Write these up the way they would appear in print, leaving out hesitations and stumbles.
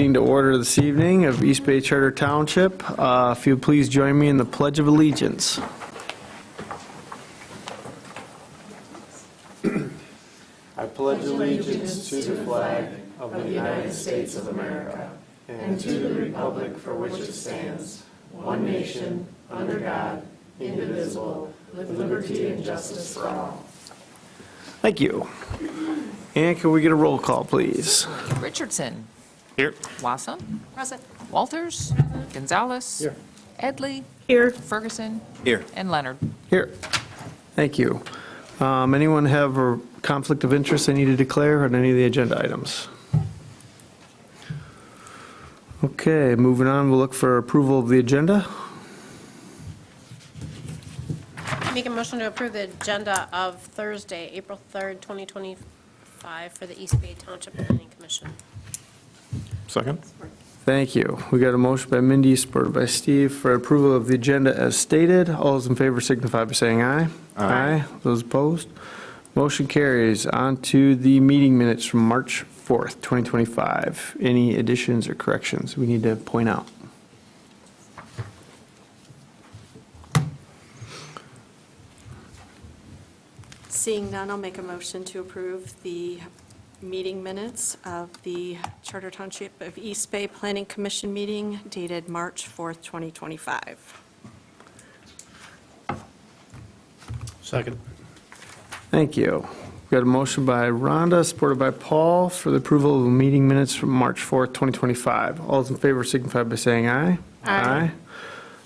meeting to order this evening of East Bay Charter Township. If you please join me in the Pledge of Allegiance. I pledge allegiance to the flag of the United States of America and to the republic for which it stands, one nation, under God, indivisible, with liberty and justice for all. Thank you. And can we get a roll call, please? Richardson. Here. Wassam. Present. Walters. Gonzalez. Here. Edley. Here. Ferguson. Here. And Leonard. Here. Thank you. Anyone have a conflict of interest they need to declare on any of the agenda items? Okay, moving on, we'll look for approval of the agenda. Make a motion to approve the agenda of Thursday, April 3rd, 2025 for the East Bay Township Planning Commission. Second. Thank you. We got a motion by Mindy, supported by Steve, for approval of the agenda as stated. All those in favor signify by saying aye. Aye. Those opposed? Motion carries. On to the meeting minutes from March 4th, 2025. Any additions or corrections we need to point out? Seeing none, I'll make a motion to approve the meeting minutes of the Charter Township of East Bay Planning Commission meeting dated March 4th, 2025. Second. Thank you. We got a motion by Rhonda, supported by Paul, for the approval of the meeting minutes from March 4th, 2025. All those in favor signify by saying aye. Aye.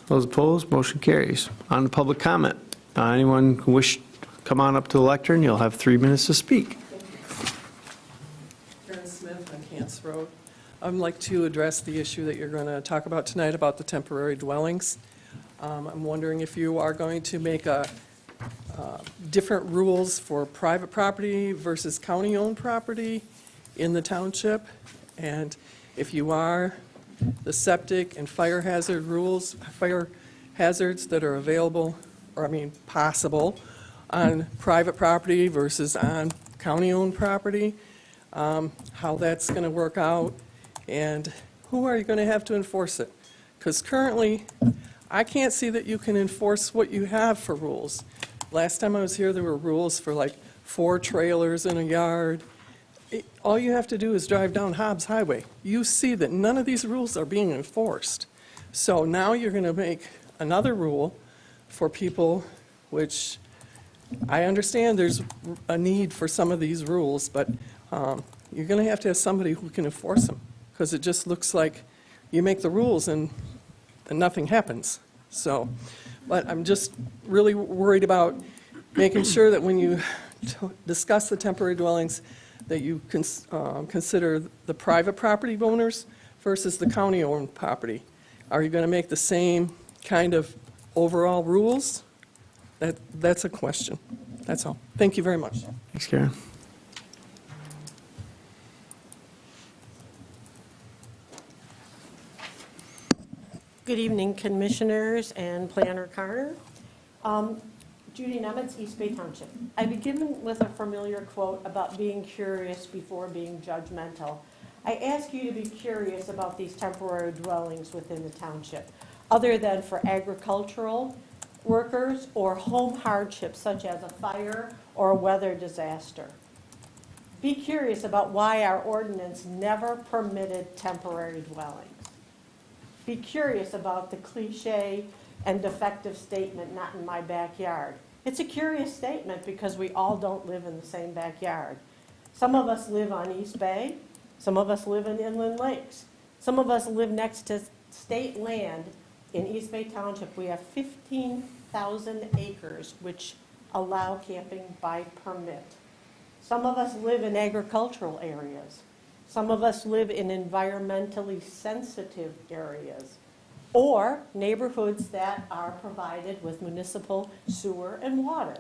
Those opposed, motion carries. On to public comment. Anyone who wish to come on up to the lectern, you'll have 3 minutes to speak. Karen Smith on Cants Road. I'd like to address the issue that you're going to talk about tonight about the temporary dwellings. I'm wondering if you are going to make different rules for private property versus county-owned property in the township. And if you are, the septic and fire hazard rules, fire hazards that are available, or possible, on private property versus on county-owned property, how that's going to work out, and who are you going to have to enforce it? Because currently, I can't see that you can enforce what you have for rules. Last time I was here, there were rules for like 4 trailers in a yard. All you have to do is drive down Hobbs Highway. You see that none of these rules are being enforced. So now you're going to make another rule for people, which I understand there's a need for some of these rules, but you're going to have somebody who can enforce them, because it just looks like you make the rules and nothing happens. So, but I'm just really worried about making sure that when you discuss the temporary dwellings, that you consider the private property owners versus the county-owned property. Are you going to make the same kind of overall rules? That's a question. That's all. Thank you very much. Thanks, Karen. Good evening, Commissioners and Planner Carter. Judy Nemitz, East Bay Township. I begin with a familiar quote about being curious before being judgmental. I ask you to be curious about these temporary dwellings within the township, other than for agricultural workers or home hardships such as a fire or a weather disaster. Be curious about why our ordinance never permitted temporary dwellings. Be curious about the cliche and defective statement, "not in my backyard." It's a curious statement because we all don't live in the same backyard. Some of us live on East Bay. Some of us live in inland lakes. Some of us live next to state land. In East Bay Township, we have 15,000 acres which allow camping by permit. Some of us live in agricultural areas. Some of us live in environmentally sensitive areas or neighborhoods that are provided with municipal sewer and water.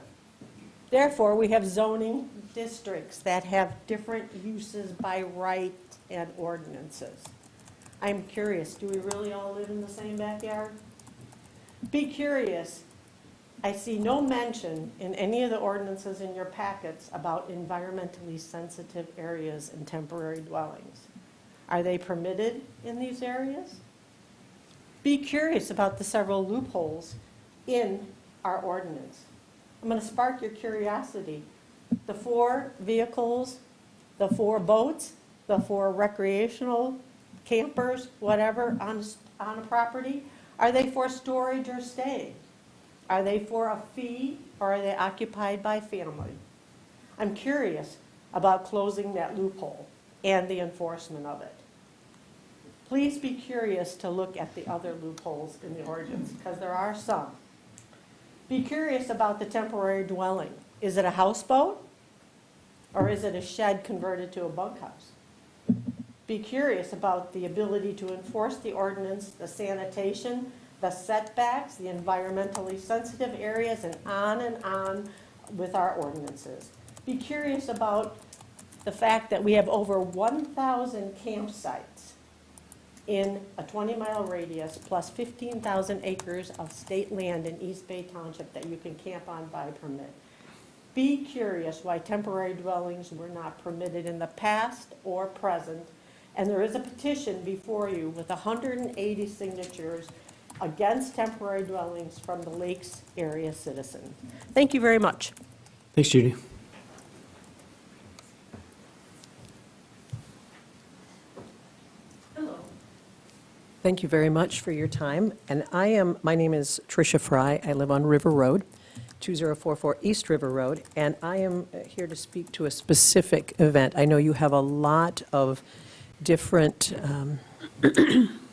Therefore, we have zoning districts that have different uses by right and ordinances. I'm curious, do we really all live in the same backyard? Be curious. I see no mention in any of the ordinances in your packets about environmentally sensitive areas and temporary dwellings. Are they permitted in these areas? Be curious about the several loopholes in our ordinance. I'm going to spark your curiosity. The 4 vehicles, the 4 boats, the 4 recreational campers, whatever, on a property, are they for storage or stay? Are they for a fee, or are they occupied by family? I'm curious about closing that loophole and the enforcement of it. Please be curious to look at the other loopholes in the ordinance, because there are some. Be curious about the temporary dwelling. Is it a houseboat, or is it a shed converted to a bunkhouse? Be curious about the ability to enforce the ordinance, the sanitation, the setbacks, the environmentally sensitive areas, and on with our ordinances. Be curious about the fact that we have over 1,000 campsites in a 20-mile radius, plus 15,000 acres of state land in East Bay Township that you can camp on by permit. Be curious why temporary dwellings were not permitted in the past or present, and there is a petition before you with 180 signatures against temporary dwellings from the Lakes area citizen. Thank you very much. Thanks, Judy. Thank you very much for your time. And my name is Tricia Fry. I live on River Road, 2044 East River Road, and I am here to speak to a specific event. I know you have a lot of different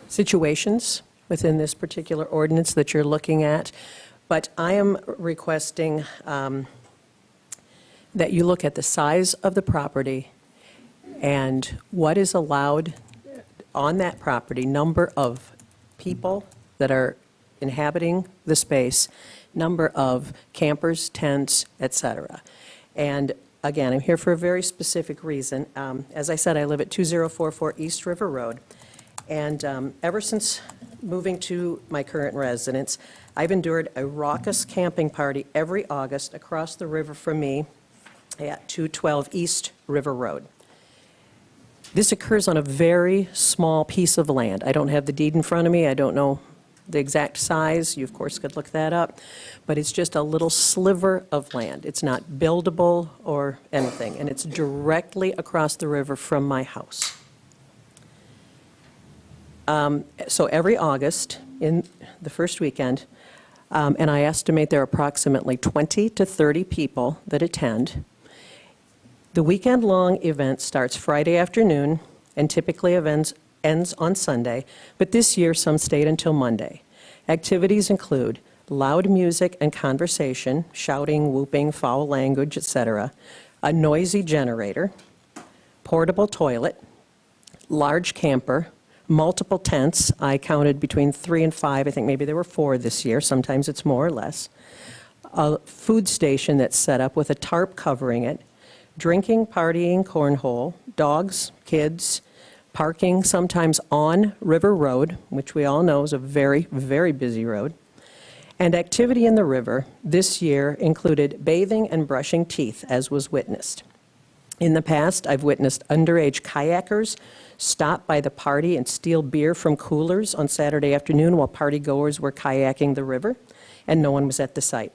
situations within this particular ordinance that you're looking at, but I am requesting that you look at the size of the property and what is allowed on that property, number of people that are inhabiting the space, number of campers, tents, etc. And again, I'm here for a very specific reason. As I said, I live at 2044 East River Road, and ever since moving to my current residence, I've endured a raucous camping party every August across the river from me at 212 East River Road. This occurs on a very small piece of land. I don't have the deed in front of me. I don't know the exact size. You, of course, could look that up. But it's just a little sliver of land. It's not buildable or anything. And it's directly across the river from my house. So every August, in the first weekend, and I estimate there are approximately 20 to 30 people that attend. The weekend-long event starts Friday afternoon and typically ends on Sunday, but this year some stayed until Monday. Activities include loud music and conversation, shouting, whooping, foul language, etc., a noisy generator, portable toilet, large camper, multiple tents. I counted between 3 and 5. I think maybe there were 4 this year. Sometimes it's more or less. A food station that's set up with a tarp covering it, drinking, partying, cornhole, dogs, kids, parking sometimes on River Road, which we all know is a very, very busy road, and activity in the river this year included bathing and brushing teeth, as was witnessed. In the past, I've witnessed underage kayakers stop by the party and steal beer from coolers on Saturday afternoon while partygoers were kayaking the river, and no one was at the site.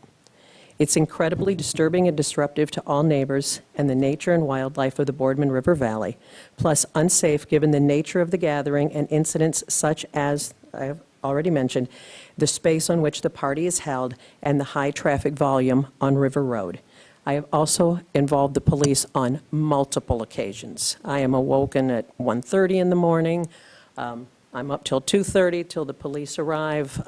It's incredibly disturbing and disruptive to all neighbors and the nature and wildlife of the Boardman River Valley, plus unsafe given the nature of the gathering and incidents such as I have already mentioned, the space on which the party is held and the high traffic volume on River Road. I have also involved the police on multiple occasions. I am awoken at 1:30 in the morning. I'm up till 2:30 till the police arrive.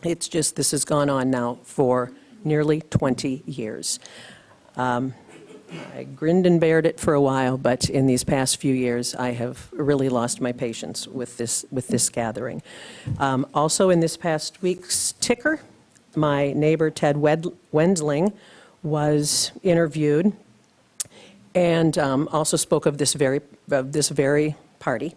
It's just, this has gone on now for nearly 20 years. I grinned and bared it for a while, but in these past few years, I have really lost my patience with this gathering. Also, in this past week's ticker, my neighbor Ted Wendling was interviewed and also spoke of this very party.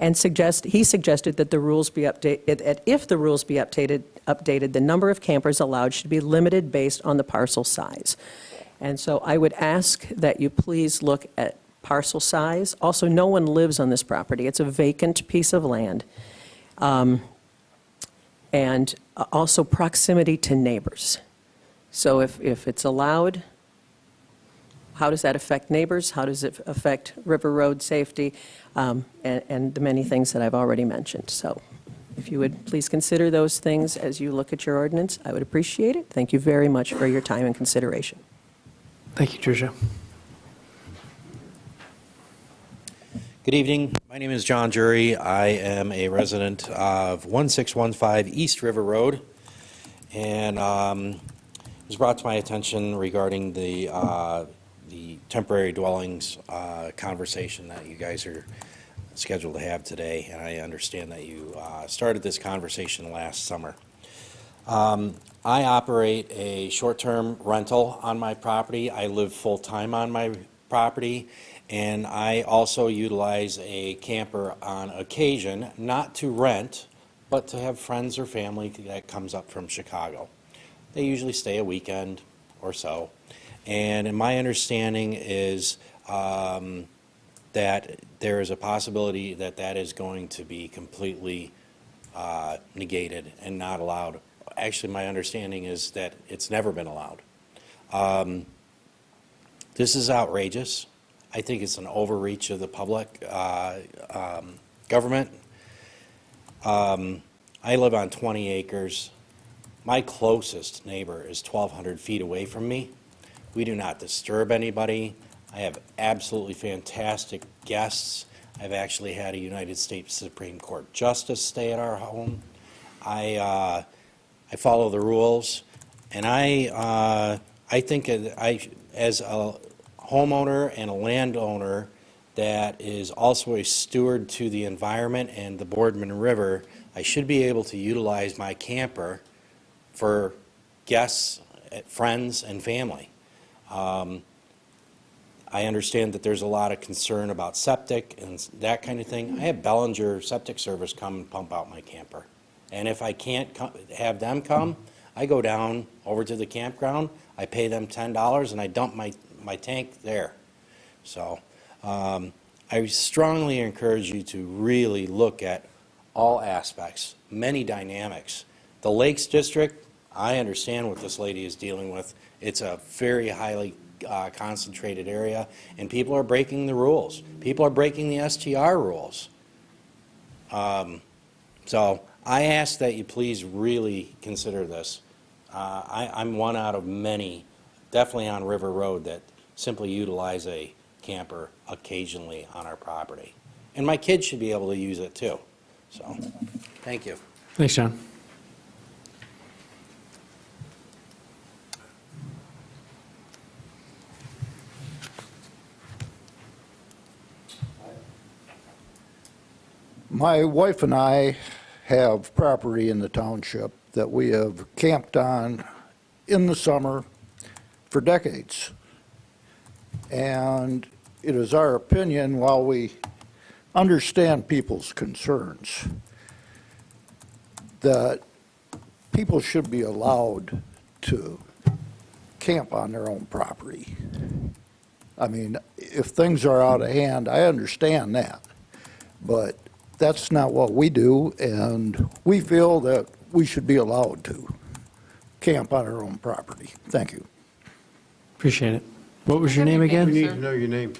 And he suggested that the rules be updated. If the rules be updated, the number of campers allowed should be limited based on the parcel size. And so I would ask that you please look at parcel size. Also, no one lives on this property. It's a vacant piece of land. And also proximity to neighbors. So if it's allowed, how does that affect neighbors? How does it affect River Road safety? And the many things that I've already mentioned. So if you would please consider those things as you look at your ordinance, I would appreciate it. Thank you very much for your time and consideration. Thank you, Tricia. Good evening. My name is John Jury. I am a resident of 1615 East River Road. And it was brought to my attention regarding the temporary dwellings conversation that you guys are scheduled to have today. And I understand that you started this conversation last summer. I operate a short-term rental on my property. I live full-time on my property. And I also utilize a camper on occasion, not to rent, but to have friends or family that comes up from Chicago. They usually stay a weekend or so. And my understanding is that there is a possibility that that is going to be completely negated and not allowed. Actually, my understanding is that it's never been allowed. This is outrageous. I think it's an overreach of the public government. I live on 20 acres. My closest neighbor is 1,200 feet away from me. We do not disturb anybody. I have absolutely fantastic guests. I've actually had a United States Supreme Court justice stay at our home. I follow the rules, and I think as a homeowner and a landowner that is also a steward to the environment and the Boardman River, I should be able to utilize my camper for guests, friends, and family. I understand that there's a lot of concern about septic and that kind of thing. I have Bellinger Septic Service come and pump out my camper. And if I can't have them come, I go down over to the campground, I pay them $10, and I dump my tank there. So I strongly encourage you to really look at all aspects, many dynamics. The Lakes District, I understand what this lady is dealing with. It's a very highly concentrated area, and people are breaking the rules. People are breaking the STR rules. So I ask that you please really consider this. I'm one out of many, definitely on River Road, that simply utilize a camper occasionally on our property. And my kids should be able to use it too. So, thank you. Thanks, John. My wife and I have property in the township that we have camped on in the summer for decades. And it is our opinion, while we understand people's concerns, that people should be allowed to camp on their own property. I mean, if things are out of hand, I understand that. But that's not what we do, and we feel that we should be allowed to camp on our own property. Thank you. Appreciate it. What was your name We again? need to know your name.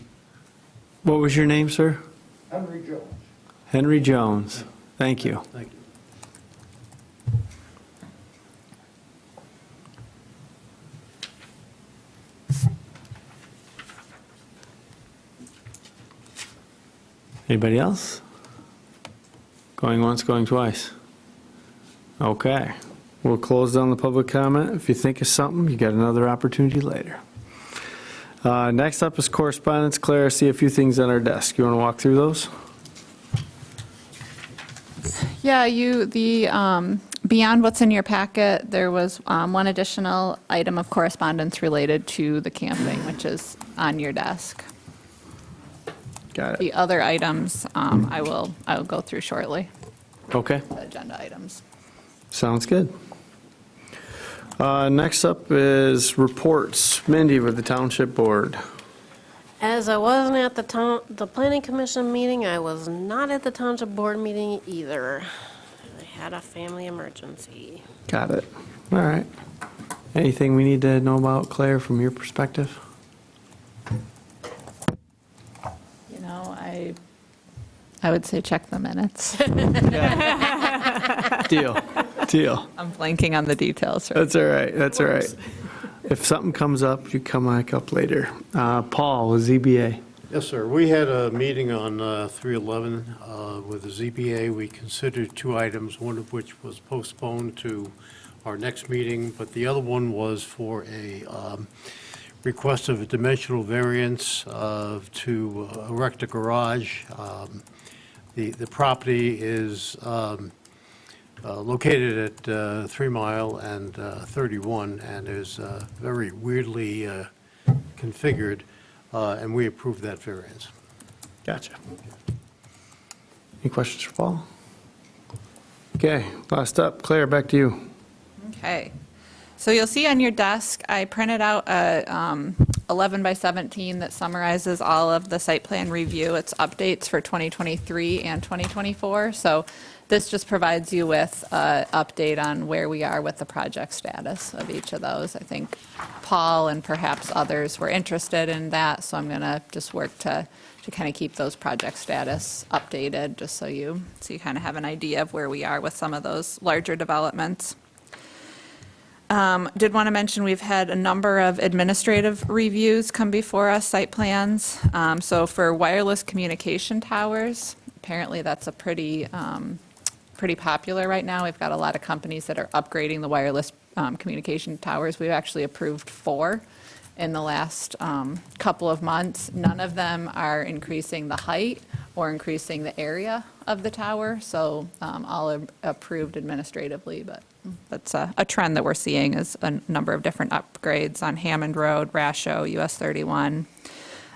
What was your name, sir? Henry Jones. Henry Jones. Thank you. Thank you. Anybody else? Going once, going twice. Okay. We'll close down the public comment. If you think of something, you got another opportunity later. Next up is correspondence. Claire, I see a few things on our desk. You want to walk through those? Yeah, beyond what's in your packet, there was one additional item of correspondence related to the camping, which is on your desk. Got it. The other items, I will go through shortly, Okay. the agenda items. Sounds good. Next up is reports. Mindy with the Township Board. As I wasn't at the planning commission meeting, I was not at the township board meeting either. I had a family emergency. Got it. All right. Anything we need to know about, Claire, from your perspective? You know, I would say check the minutes. Deal. I'm blanking on the details. That's all right, that's all right. If something comes up, you come back up later. Paul, with ZBA. Yes, sir. We had a meeting on 3/11 with the ZBA. We considered two items, one of which was postponed to our next meeting, but the other one was for a request of a dimensional variance to erect a garage. The property is located at 3 Mile and 31, and is very weirdly configured, and we approved that variance. Gotcha. Any questions for Paul? Okay, last up, Claire, back to you. Okay. So you'll see on your desk, I printed out a 11 by 17 that summarizes all of the site plan review. It's updates for 2023 and 2024. So this just provides you with an update on where we are with the project status of each of those. I think Paul and perhaps others were interested in that, so I'm going to just work to kind of keep those project status updated, just so you kind of have an idea of where we are with some of those larger developments. Did want to mention we've had a number of administrative reviews come before us, site plans. So for wireless communication towers, apparently that's a pretty popular right now. We've got a lot of companies that are upgrading the wireless communication towers. We've actually approved 4 in the last couple of months. None of them are increasing the height or increasing the area of the tower, so all are approved administratively, but that's a trend that we're seeing, is a number of different upgrades on Hammond Road, Rasho, US 31.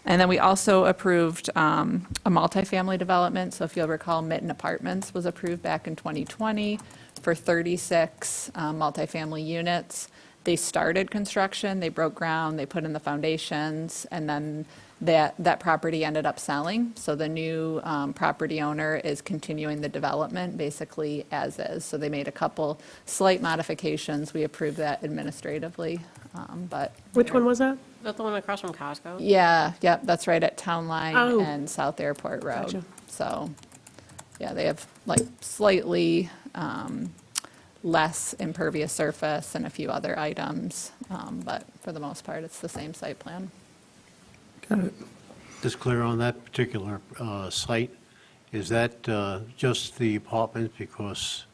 And then we also approved a multifamily development. So if you'll recall, Mitten Apartments was approved back in 2020 for 36 multifamily units. They started construction, they broke ground, they put in the foundations, and then that property ended up selling. So the new property owner is continuing the development basically as is. So they made a couple slight modifications. We approved that administratively, but. Which one was that? Is that the one across from Costco? Yeah, yep, that's right at Town Line Oh. and South Airport Road. Gotcha. So, yeah, they have like slightly less impervious surface and a few other items, but for the most part, it's the same site plan. Got it. Just clear on that particular site, is that just the apartments because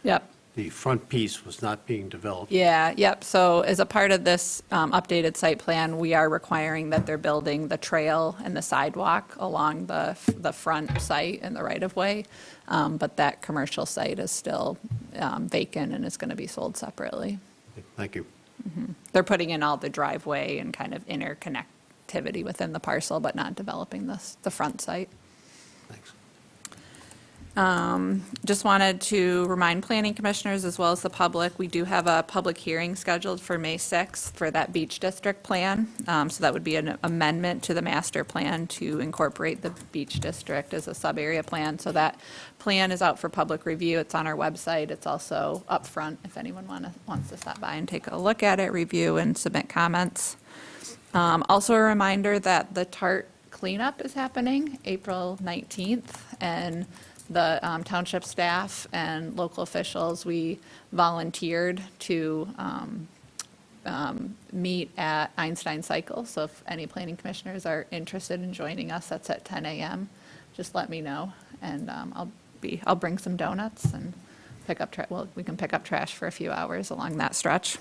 Yep. the front piece was not being developed? Yeah, yep. So as a part of this updated site plan, we are requiring that they're building the trail and the sidewalk along the front site and the right-of-way. But that commercial site is still vacant and is going to be sold separately. Thank you. They're putting in all the driveway and kind of interconnectivity within the parcel, but not developing the front site. Thanks. Just wanted to remind planning commissioners as well as the public, we do have a public hearing scheduled for May 6th for that beach district plan. So that would be an amendment to the master plan to incorporate the beach district as a sub-area plan. So that plan is out for public review. It's on our website. It's also up front if anyone wants to stop by and take a look at it, review, and submit comments. Also a reminder that the TART cleanup is happening April 19th, and the township staff and local officials, we volunteered to meet at Einstein Cycle. So if any planning commissioners are interested in joining us, that's at 10 a.m. Just let me know, and I'll bring some donuts and pick up we can pick up trash for a few hours along that stretch.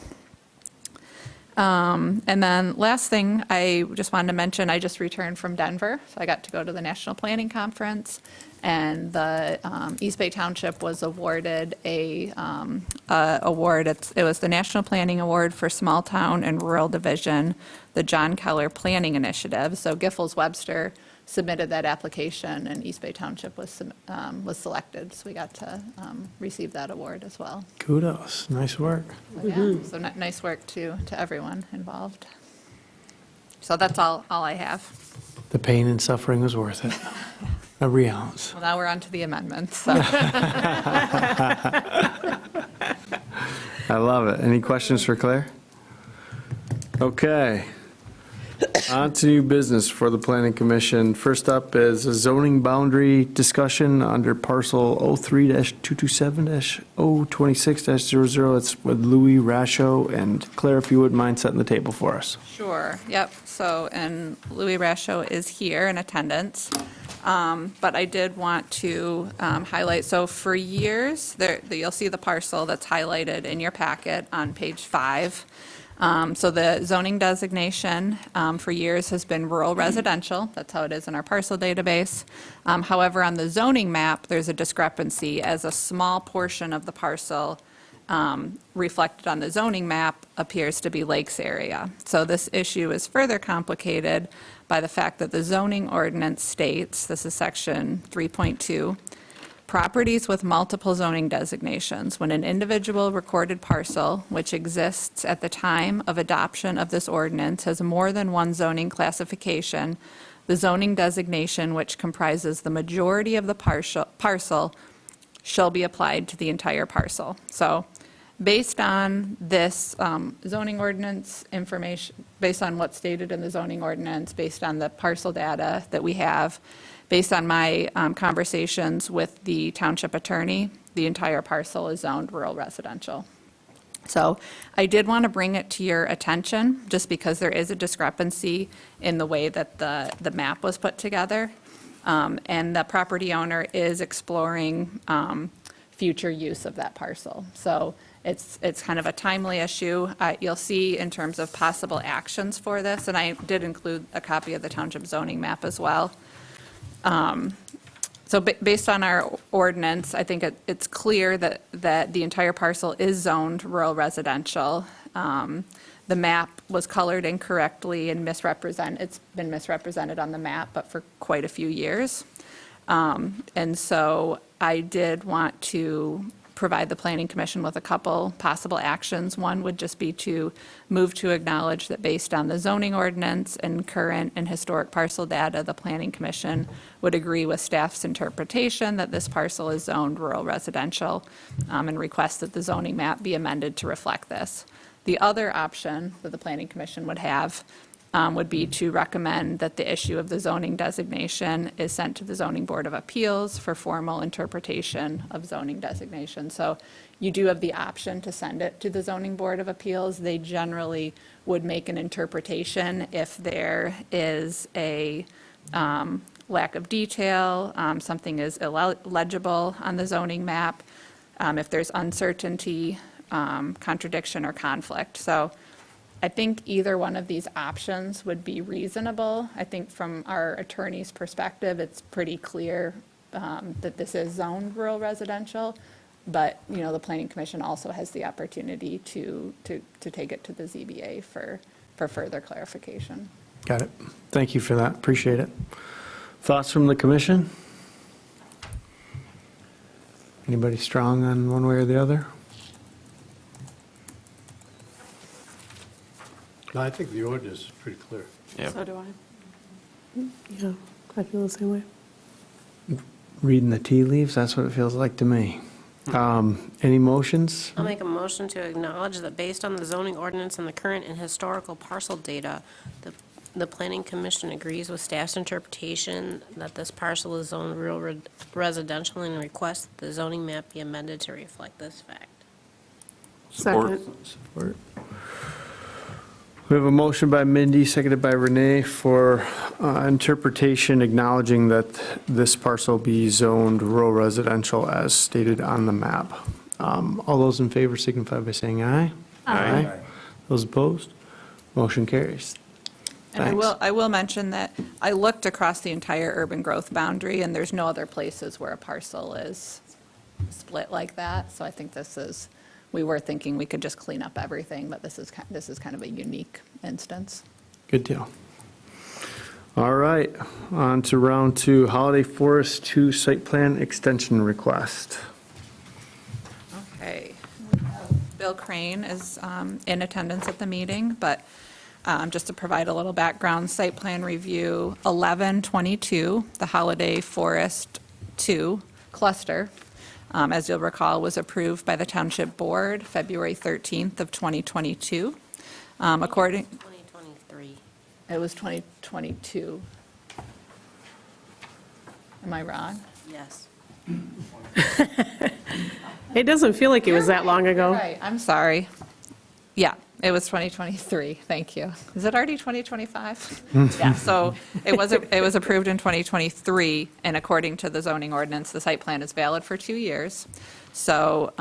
And then last thing, I just wanted to mention, I just returned from Denver, so I got to go to the National Planning Conference, and the East Bay Township was awarded a award. It was the National Planning Award for Small Town and Rural Division, the John Keller Planning Initiative. So Giffords-Webster submitted that application, and East Bay Township was selected, so we got to receive that award as well. Kudos, nice work. Yeah, so nice work to everyone involved. So that's all I have. The pain and suffering was worth it. Every ounce. Well, now we're on to the amendments, so. I love it. Any questions for Claire? Okay. On to new business for the Planning Commission. First up is a zoning boundary discussion under parcel 03-227-026-00. It's with Louis Rasho. And Claire, if you wouldn't mind setting the table for us. Sure, yep. So, and Louis Rasho is here in attendance. But I did want to highlight, so for years, you'll see the parcel that's highlighted in your packet on page 5. So the zoning designation for years has been rural residential. That's how it is in our parcel database. However, on the zoning map, there's a discrepancy as a small portion of the parcel reflected on the zoning map appears to be lakes area. So this issue is further complicated by the fact that the zoning ordinance states, this is section 3.2, properties with multiple zoning designations. When an individual recorded parcel, which exists at the time of adoption of this ordinance, has more than one zoning classification, the zoning designation, which comprises the majority of the parcel, shall be applied to the entire parcel. So based on this zoning ordinance information, based on what's stated in the zoning ordinance, based on the parcel data that we have, based on my conversations with the township attorney, the entire parcel is zoned rural residential. So I did want to bring it to your attention, just because there is a discrepancy in the way that the map was put together. And the property owner is exploring future use of that parcel. So it's kind of a timely issue. You'll see in terms of possible actions for this, and I did include a copy of the township zoning map as well. So based on our ordinance, I think it's clear that the entire parcel is zoned rural residential. The map was colored incorrectly and it's been misrepresented on the map, but for quite a few years. And so I did want to provide the Planning Commission with a couple possible actions. One would just be to move to acknowledge that based on the zoning ordinance and current and historic parcel data, the Planning Commission would agree with staff's interpretation that this parcel is zoned rural residential, and request that the zoning map be amended to reflect this. The other option that the Planning Commission would have would be to recommend that the issue of the zoning designation is sent to the Zoning Board of Appeals for formal interpretation of zoning designation. So you do have the option to send it to the Zoning Board of Appeals. They generally would make an interpretation if there is a lack of detail, something is illegible on the zoning map, if there's uncertainty, contradiction, or conflict. So I think either one of these options would be reasonable. I think from our attorney's perspective, it's pretty clear that this is zoned rural residential, but, you know, the Planning Commission also has the opportunity to take it to the ZBA for further clarification. Got it. Thank you for that. Appreciate it. Thoughts from the commission? Anybody strong on one way or the other? No, I think the ordinance is pretty clear. So do I. Yeah, I feel the same way. Reading the tea leaves, that's what it feels like to me. Any motions? I'll make a motion to acknowledge that based on the zoning ordinance and the current and historical parcel data, the Planning Commission agrees with staff's interpretation that this parcel is zoned rural residential and requests that the zoning map be amended to reflect this fact. Second. Support. We have a motion by Mindy, seconded by Renee for interpretation acknowledging that this parcel be zoned rural residential as stated on the map. All those in favor signify by saying aye. Aye. Those opposed? Motion carries. And Thanks. I will mention that I looked across the entire urban growth boundary, and there's no other places where a parcel is split like that. So I think we were thinking we could just clean up everything, but this is kind of a unique instance. Good deal. All right, on to round 2, Holiday Forest 2 site plan extension request. Okay. Bill Crane is in attendance at the meeting, but just to provide a little background, site plan review 1122, the Holiday Forest 2 cluster, as you'll recall, was approved by the Township Board February 13th of 2022. According, 2023. it was 2022. Am I wrong? Yes. It doesn't feel like it was that long ago. Right, I'm sorry. Yeah, it was 2023, thank you. Is it already 2025? Yeah, so it was approved in 2023, and according to the zoning ordinance, the site plan is valid for 2 years. So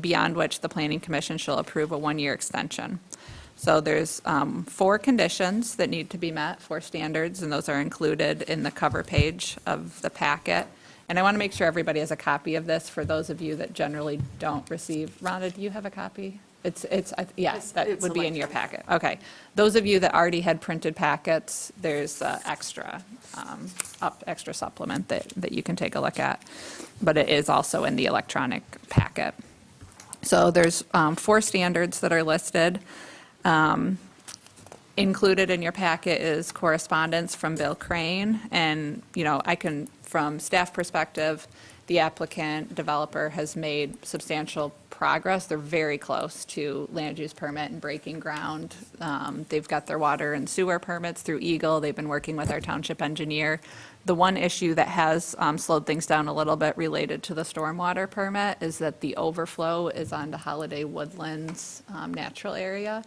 beyond which the Planning Commission shall approve a one-year extension. So there's 4 conditions that need to be met, 4 standards, and those are included in the cover page of the packet. And I want to make sure everybody has a copy of this for those of you that generally don't receive. Rhonda, do you have a copy? Yes, that It's would be in your packet. Okay. Those of you that already had printed packets, there's extra supplement that you can take a look at. But it is also in the electronic packet. So there's 4 standards that are listed. Included in your packet is correspondence from Bill Crane, and, from staff perspective, the applicant developer has made substantial progress. They're very close to land use permit and breaking ground. They've got their water and sewer permits through Eagle. They've been working with our township engineer. The one issue that has slowed things down a little bit related to the stormwater permit is that the overflow is onto Holiday Woodlands natural area.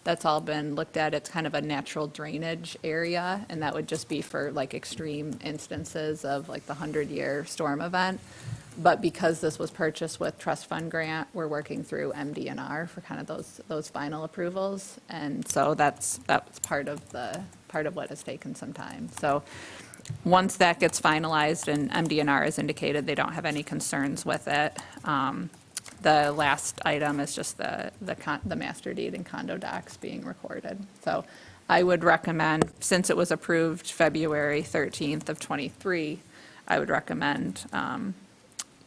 That's all been looked at. It's kind of a natural drainage area, and that would just be for like extreme instances of like the 100-year storm event. But because this was purchased with trust fund grant, we're working through MDNR for kind of those final approvals. And so that's part of what has taken some time. So once that gets finalized and MDNR has indicated they don't have any concerns with it, the last item is just the master deed and condo docs being recorded. So I would recommend, since it was approved February 13th of '23, I would recommend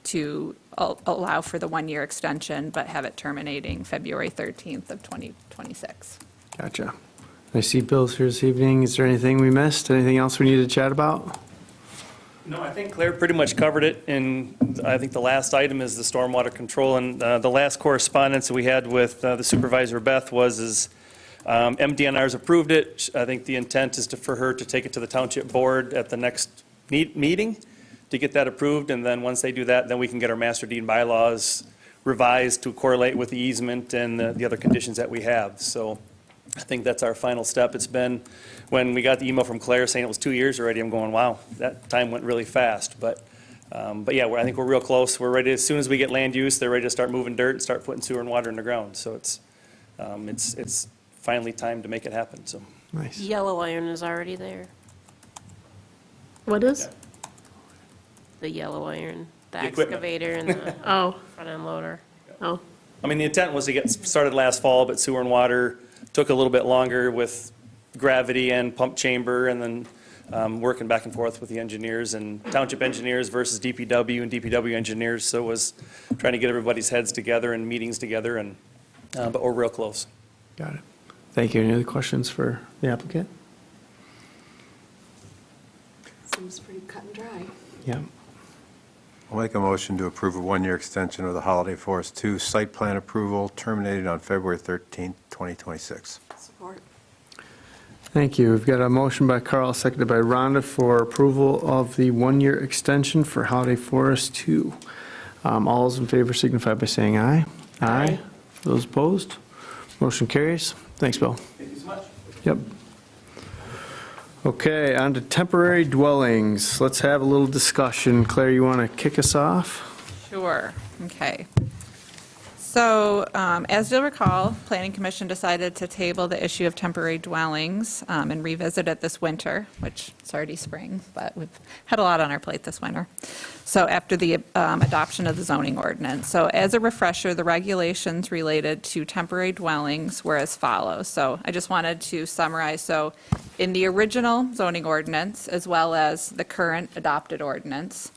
to allow for the one-year extension, but have it terminating February 13th of 2026. Gotcha. I see Bill's here this evening. Is there anything we missed? Anything else we need to chat about? No, I think Claire pretty much covered it, and I think the last item is the stormwater control, and the last correspondence that we had with the supervisor, Beth, was MDNR's approved it. I think the intent is for her to take it to the township board at the next meeting to get that approved, and then once they do that, then we can get our master deed bylaws revised to correlate with the easement and the other conditions that we have. So I think that's our final step. It's been, when we got the email from Claire saying it was 2 years already, I'm going, wow, that time went really fast. But yeah, I think we're real close. We're ready, as soon as we get land use, they're ready to start moving dirt and start putting sewer and water in the ground. So it's finally time to make it happen, so. Nice. Yellow iron is already there. What is? The yellow iron, the The equipment. excavator and the Oh, front end loader. oh. I mean, the intent was to get started last fall, but sewer and water took a little bit longer with gravity and pump chamber, and then working back and forth with the engineers and township engineers versus DPW and DPW engineers. So it was trying to get everybody's heads together and meetings together, and but we're real close. Got it. Thank you. Any other questions for the applicant? Seems pretty cut and dry. Yeah. I'll make a motion to approve a one-year extension of the Holiday Forest 2 site plan approval terminated on February 13th, 2026. Support. Thank you. We've got a motion by Carl, seconded by Rhonda for approval of the one-year extension for Holiday Forest 2. All those in favor signify by saying aye. Aye. Those opposed? Motion carries. Thanks, Bill. Thank you so much. Yep. Okay, on to temporary dwellings. Let's have a little discussion. Claire, you want to kick us off? Sure, okay. So, as you'll recall, Planning Commission decided to table the issue of temporary dwellings and revisit it this winter, which it's already spring, but we've had a lot on our plate this winter. So after the adoption of the zoning ordinance. So as a refresher, the regulations related to temporary dwellings were as follows. So I just wanted to summarize. So in the original zoning ordinance, as well as the current adopted ordinance,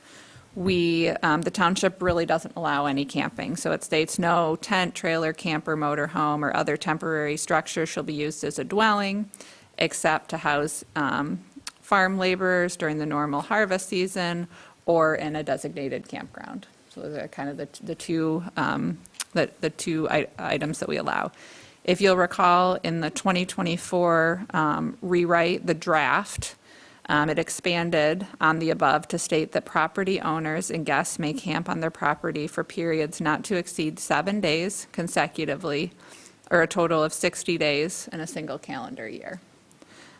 the township really doesn't allow any camping. So it states no tent, trailer, camper, motorhome, or other temporary structure shall be used as a dwelling except to house farm laborers during the normal harvest season or in a designated campground. So those are kind of the two items that we allow. If you'll recall, in the 2024 rewrite, the draft, it expanded on the above to state that property owners and guests may camp on their property for periods not to exceed 7 days consecutively, or a total of 60 days in a single calendar year.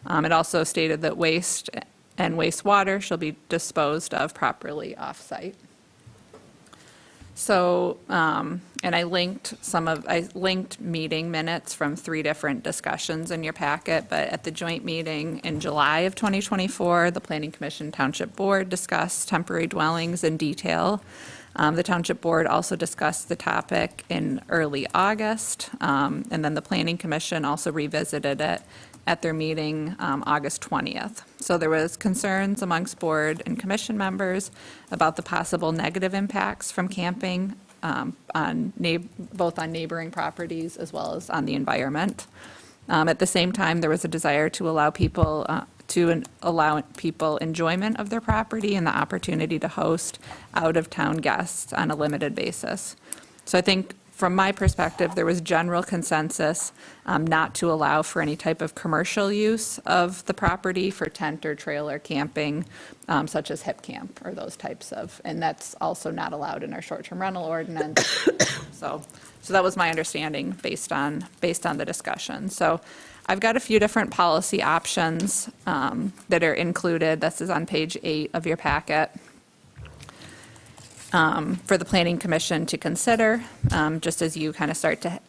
It also stated that waste and wastewater shall be disposed of properly off-site. So, and I linked meeting minutes from 3 different discussions in your packet, but at the joint meeting in July of 2024, the Planning Commission Township Board discussed temporary dwellings in detail. The Township Board also discussed the topic in early August, and then the Planning Commission also revisited it at their meeting August 20th. So there was concerns amongst board and commission members about the possible negative impacts from camping both on neighboring properties as well as on the environment. At the same time, there was a desire to allow people enjoyment of their property and the opportunity to host out-of-town guests on a limited basis. So I think from my perspective, there was general consensus not to allow for any type of commercial use of the property for tent or trailer camping, such as hip camp or those types of, and that's also not allowed in our short-term rental ordinance. So that was my understanding based on the discussion. So I've got a few different policy options that are included. This is on page 8 of your packet. For the Planning Commission to consider, just as you kind of start to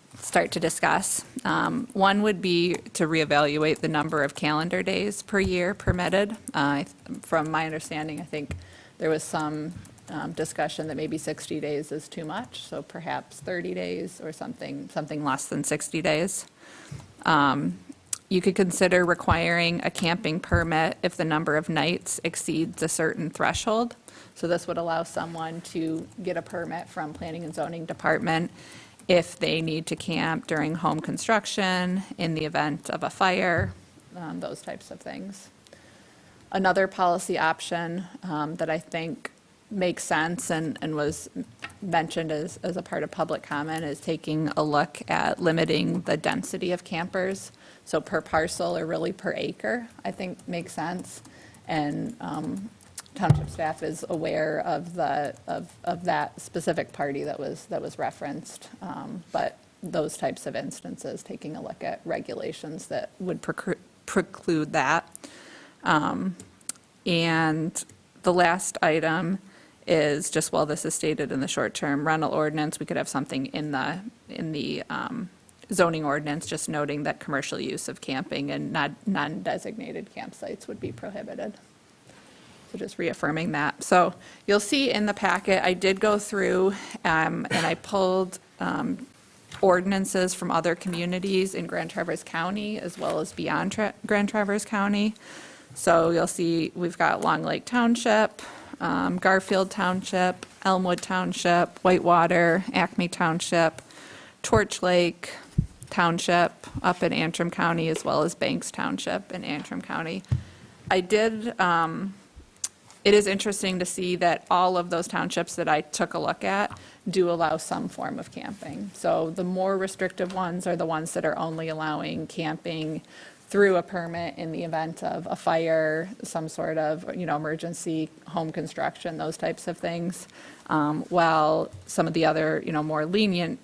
discuss. One would be to reevaluate the number of calendar days per year permitted. From my understanding, I think there was some discussion that maybe 60 days is too much, so perhaps 30 days or something less than 60 days. You could consider requiring a camping permit if the number of nights exceeds a certain threshold. So this would allow someone to get a permit from Planning and Zoning Department if they need to camp during home construction, in the event of a fire, those types of things. Another policy option that I think makes sense and was mentioned as a part of public comment is taking a look at limiting the density of campers. So per parcel or really per acre, I think makes sense. And Township staff is aware of that specific party that was referenced, but those types of instances, taking a look at regulations that would preclude that. And the last item is just, while this is stated in the short-term rental ordinance, we could have something in the zoning ordinance just noting that commercial use of camping and non-designated campsites would be prohibited. So just reaffirming that. So you'll see in the packet, I did go through and I pulled ordinances from other communities in Grand Traverse County as well as beyond Grand Traverse County. So you'll see we've got Long Lake Township, Garfield Township, Elmwood Township, Whitewater, Acme Township, Torch Lake Township up in Antrim County, as well as Banks Township in Antrim County. It is interesting to see that all of those townships that I took a look at do allow some form of camping. So the more restrictive ones are the ones that are only allowing camping through a permit in the event of a fire, some sort of, emergency home construction, those types of things. While some of the other, more lenient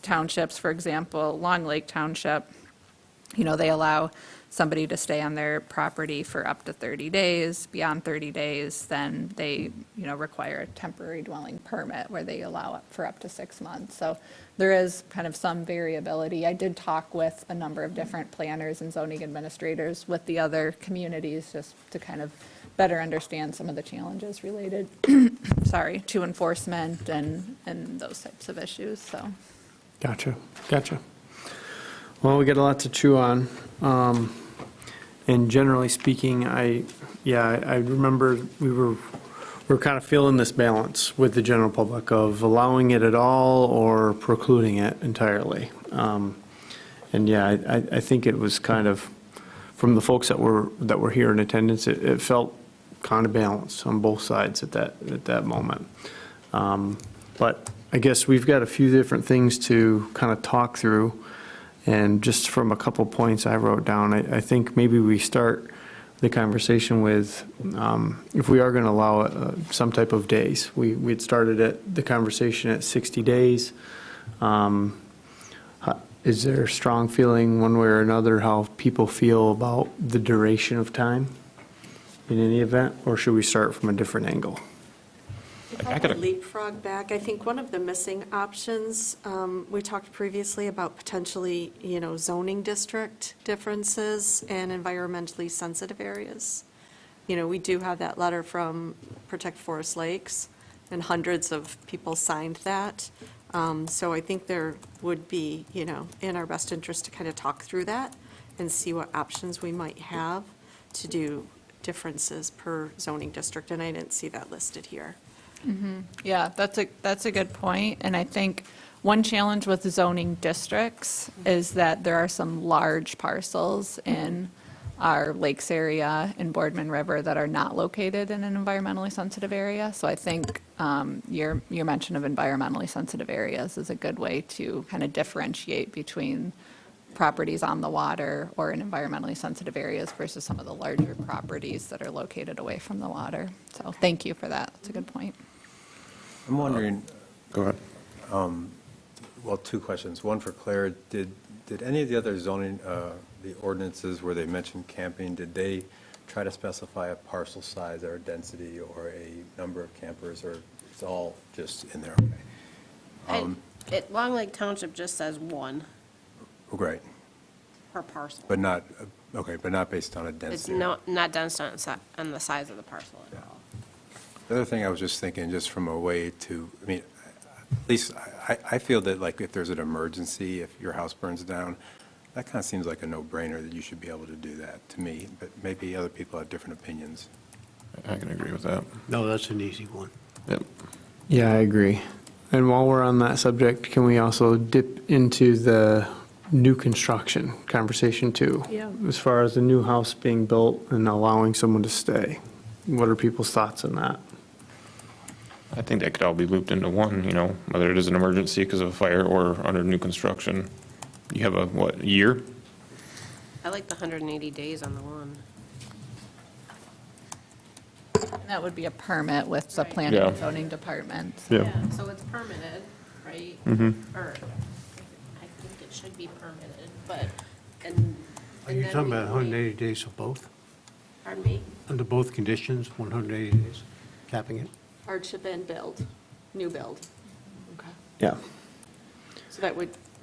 townships, for example, Long Lake Township, they allow somebody to stay on their property for up to 30 days. Beyond 30 days, then they, require a temporary dwelling permit where they allow it for up to 6 months. So there is kind of some variability. I did talk with a number of different planners and zoning administrators with the other communities just to kind of better understand some of the challenges related, to enforcement and those types of issues, so. Gotcha. Well, we got a lot to chew on. And generally speaking, I remember we were we're kind of feeling this balance with the general public of allowing it at all or precluding it entirely. And yeah, I think it was kind of, from the folks that were here in attendance, it felt kind of balanced on both sides at that moment. But I guess we've got a few different things to kind of talk through. And just from a couple points I wrote down, I think maybe we start the conversation with, if we are going to allow some type of days. We had started the conversation at 60 days. Is there a strong feeling one way or another how people feel about the duration of time in any event, or should we start from a different angle? If I could leapfrog back, I think one of the missing options, we talked previously about potentially, zoning district differences and environmentally sensitive areas. We do have that letter from Protect Forest Lakes, and hundreds of people signed that. So I think there would be, in our best interest to kind of talk through that and see what options we might have to do differences per zoning district, and I didn't see that listed here. Yeah, that's a good point. And I think one challenge with zoning districts is that there are some large parcels in our lakes area in Boardman River that are not located in an environmentally sensitive area. So I think your mention of environmentally sensitive areas is a good way to kind of differentiate between properties on the water or in environmentally sensitive areas versus some of the larger properties that are located away from the water. So thank you for that. That's a good point. I'm wondering, Go ahead. well, two questions. One for Claire. Did any of the other zoning, the ordinances where they mentioned camping, did they try to specify a parcel size or density or a number of campers, or it's all just in there? Okay. Long Lake Township just says one Oh, great. per parcel. But not, okay, but not based on a It's density. not dense on the size of the parcel at all. The other thing I was just thinking, just from a way to, I mean, at least I feel that like if there's an emergency, if your house burns down, that kind of seems like a no-brainer that you should be able to do that to me, but maybe other people have different opinions. I can agree with that. No, that's an easy one. Yep. Yeah, I agree. And while we're on that subject, can we also dip into the new construction conversation too? Yeah. As far as the new house being built and allowing someone to stay. What are people's thoughts on that? I think that could all be looped into one, whether it is an emergency because of a fire or under new construction. You have a year? I like the 180 days on the one. And that would be a permit with the Right. planning Yeah. and zoning department. Yeah. So it's permitted, right? Or, I think it should be permitted, but, and. Are you then talking we about wait. 180 days for both? Pardon me? Under both conditions, 180 days, capping it? Hardship and build, new build. Okay. Yeah. So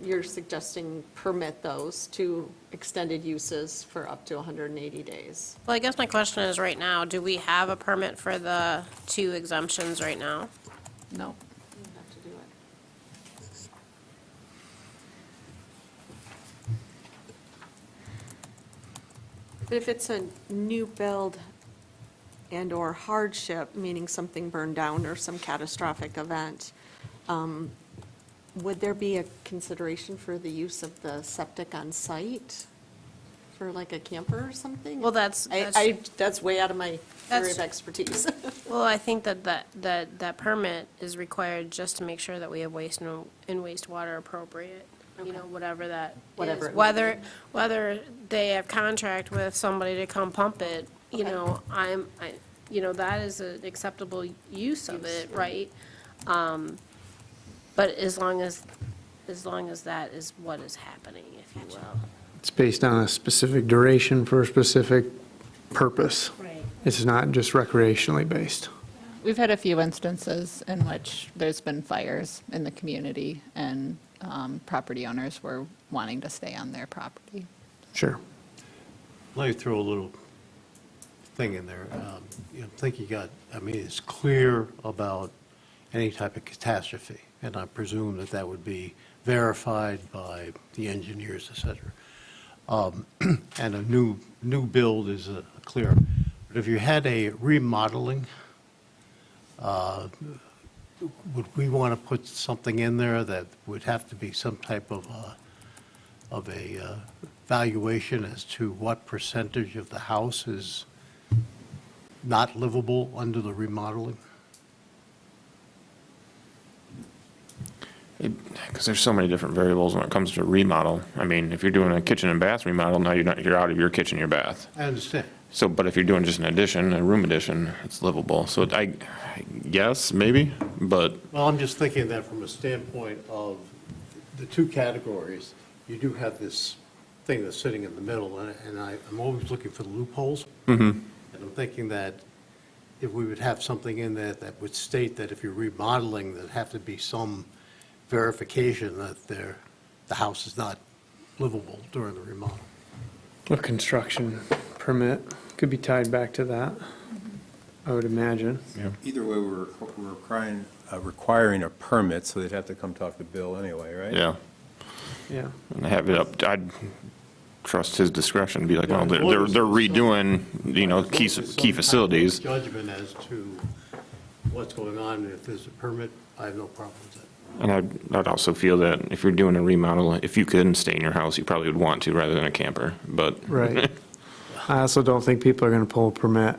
you're suggesting permit those to extended uses for up to 180 days? Well, I guess my question is right now, do we have a permit for the 2 exemptions right now? No. You have to do it. But if it's a new build and/or hardship, meaning something burned down or some catastrophic event, would there be a consideration for the use of the septic on site for like a camper or something? Well, that's That's way out of my area That's- of expertise. Well, I think that permit is required just to make sure that we have waste and wastewater appropriate, Okay. whatever that Whatever is. it may be. Whether they have contract with somebody to come pump it, that is an acceptable use of it, right? But as long as that is what is happening, if you will. It's based on a specific duration for a specific purpose. Right. It's not just recreationally based. We've had a few instances in which there's been fires in the community and property owners were wanting to stay on their property. Sure. Let me throw a little thing in there. I think it's clear about any type of catastrophe, and I presume that would be verified by the engineers, et cetera. And a new build is clear. But if you had a remodeling would we want to put something in there that would have to be some type of a valuation as to what percentage of the house is not livable under the remodeling? Because there's so many different variables when it comes to remodel. I mean, if you're doing a kitchen and bath remodel, now you're out of your kitchen, your bath. I understand. So, but if you're doing just an addition, a room addition, it's livable. So I guess, maybe, but Well, I'm just thinking that from a standpoint of the two categories, you do have this thing that's sitting in the middle, and I'm always looking for the loopholes. And I'm thinking that if we would have something in there that would state that if you're remodeling, there'd have to be some verification that the house is not livable during the remodel. A construction permit could be tied back to that, I would imagine. Either way, we're requiring a permit, so they'd have to come talk to Bill anyway, right? yeah. Yeah. And have it up, I'd trust his discretion, be like, Yeah, well, they're redoing, key facilities. Judgment as to what's going on, if there's a permit, I have no problem with that. And I'd also feel that if you're doing a remodel, if you couldn't stay in your house, you probably would want to rather than a camper, but. Right. I also don't think people are going to pull a permit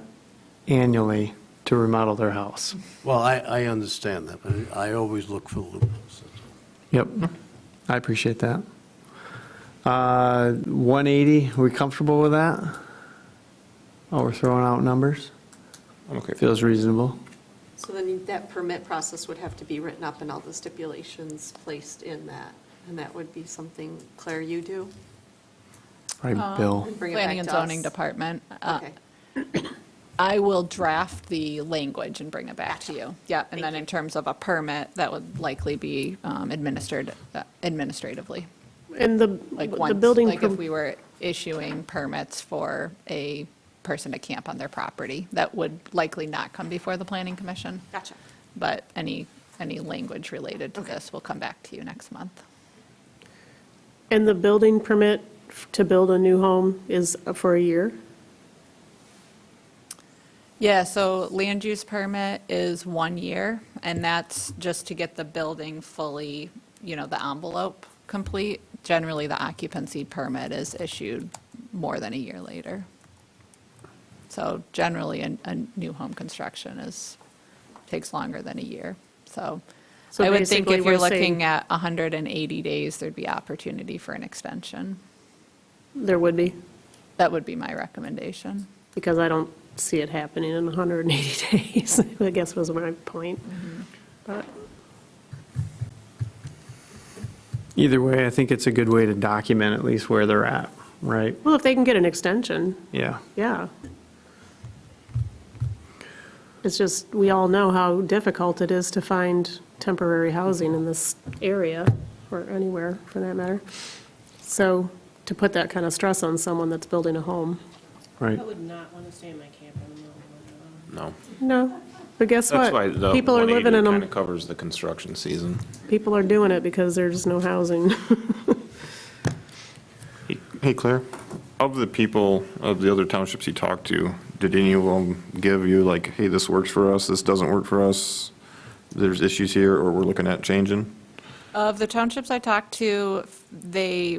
annually to remodel their house. Well, I understand that, but I always look for loopholes. Yep, I appreciate that. 180, are we comfortable with that? Oh, we're throwing out numbers? I'm okay. Feels reasonable. So then that permit process would have to be written up and all the stipulations placed in that. And that would be something, Claire, you do? Right, Bill. And bring it Planning back and to us? zoning department. Okay. I will draft the language and bring it back to you. Yeah, and then in terms of a permit, that would likely be administered administratively. And Like the once, building, like if we were issuing permits for a person to camp on their property, that would likely not come before the planning commission. Gotcha. But any language related to this will come back to you next month. and the building permit to build a new home is for a year? Yeah, so land use permit is 1 year, and that's just to get the building fully, the envelope complete. Generally, the occupancy permit is issued more than a year later. So generally, a new home construction takes longer than a year. So So I would think basically if you're we're saying- looking at 180 days, there'd be opportunity for an extension. There would be, That would be my recommendation. because I don't see it happening in 180 days, I guess was my point. But Either way, I think it's a good way to document at least where they're at, right? Well, if they can get an extension, Yeah. yeah. It's just, we all know how difficult it is to find temporary housing in this area, or anywhere for that matter. So to put that kind of stress on someone that's building a home. Right. I would not want to stay in my camper in the middle of winter. No. No, but guess That's why what? the People are 180 living in kind them, of covers the construction season. people are doing it because there's no housing. Hey, Claire, of the people, of the other townships you talked to, did any of them give you like, hey, this works for us, this doesn't work for us, there's issues here, or we're looking at changing? Of the townships I talked to, they,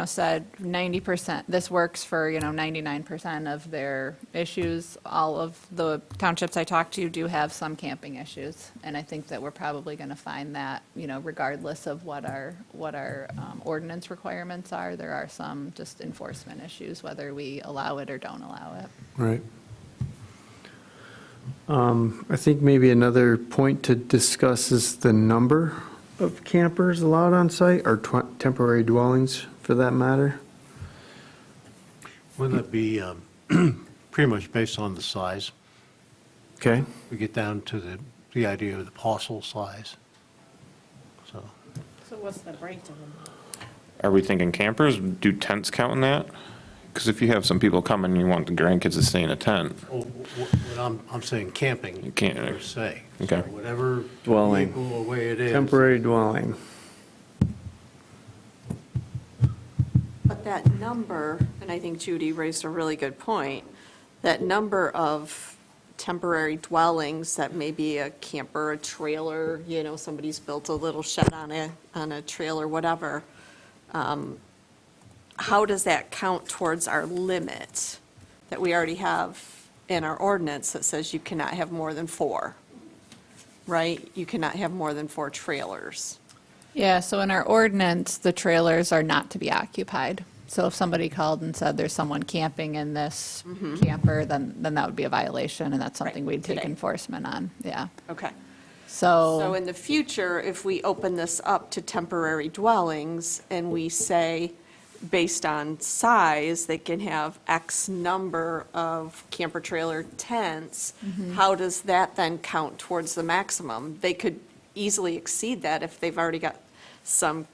said 90%, this works for, 99% of their issues. All of the townships I talked to do have some camping issues. And I think that we're probably going to find that, regardless of what our ordinance requirements are, there are some just enforcement issues, whether we allow it or don't allow it. Right. I think maybe another point to discuss is the number of campers allowed on site, or temporary dwellings, for that matter. Wouldn't that be pretty much based on the size? Okay? We get down to the idea of the parcel size. So, So what's the breakdown? Are we thinking campers? Do tents count in that? Because if you have some people coming and you want the grandkids to stay in a tent, I'm saying camping You can't- per se. Okay. So whatever Dwelling. vehicle or way it is. Temporary dwelling. But that number, and I think Judy raised a really good point, that number of temporary dwellings that may be a camper, a trailer, somebody's built a little shed on a trailer, whatever. How does that count towards our limit that we already have in our ordinance that says you cannot have more than 4, right? You cannot have more than 4 trailers. Yeah, so in our ordinance, the trailers are not to be occupied. So if somebody called and said there's someone camping in this camper, then that would be a violation, and that's something we'd take today. enforcement on, yeah. Okay. So So, in the future, if we open this up to temporary dwellings and we say, based on size, they can have X number of camper trailer tents, how does that then count towards the maximum? They could easily exceed that if they've already got some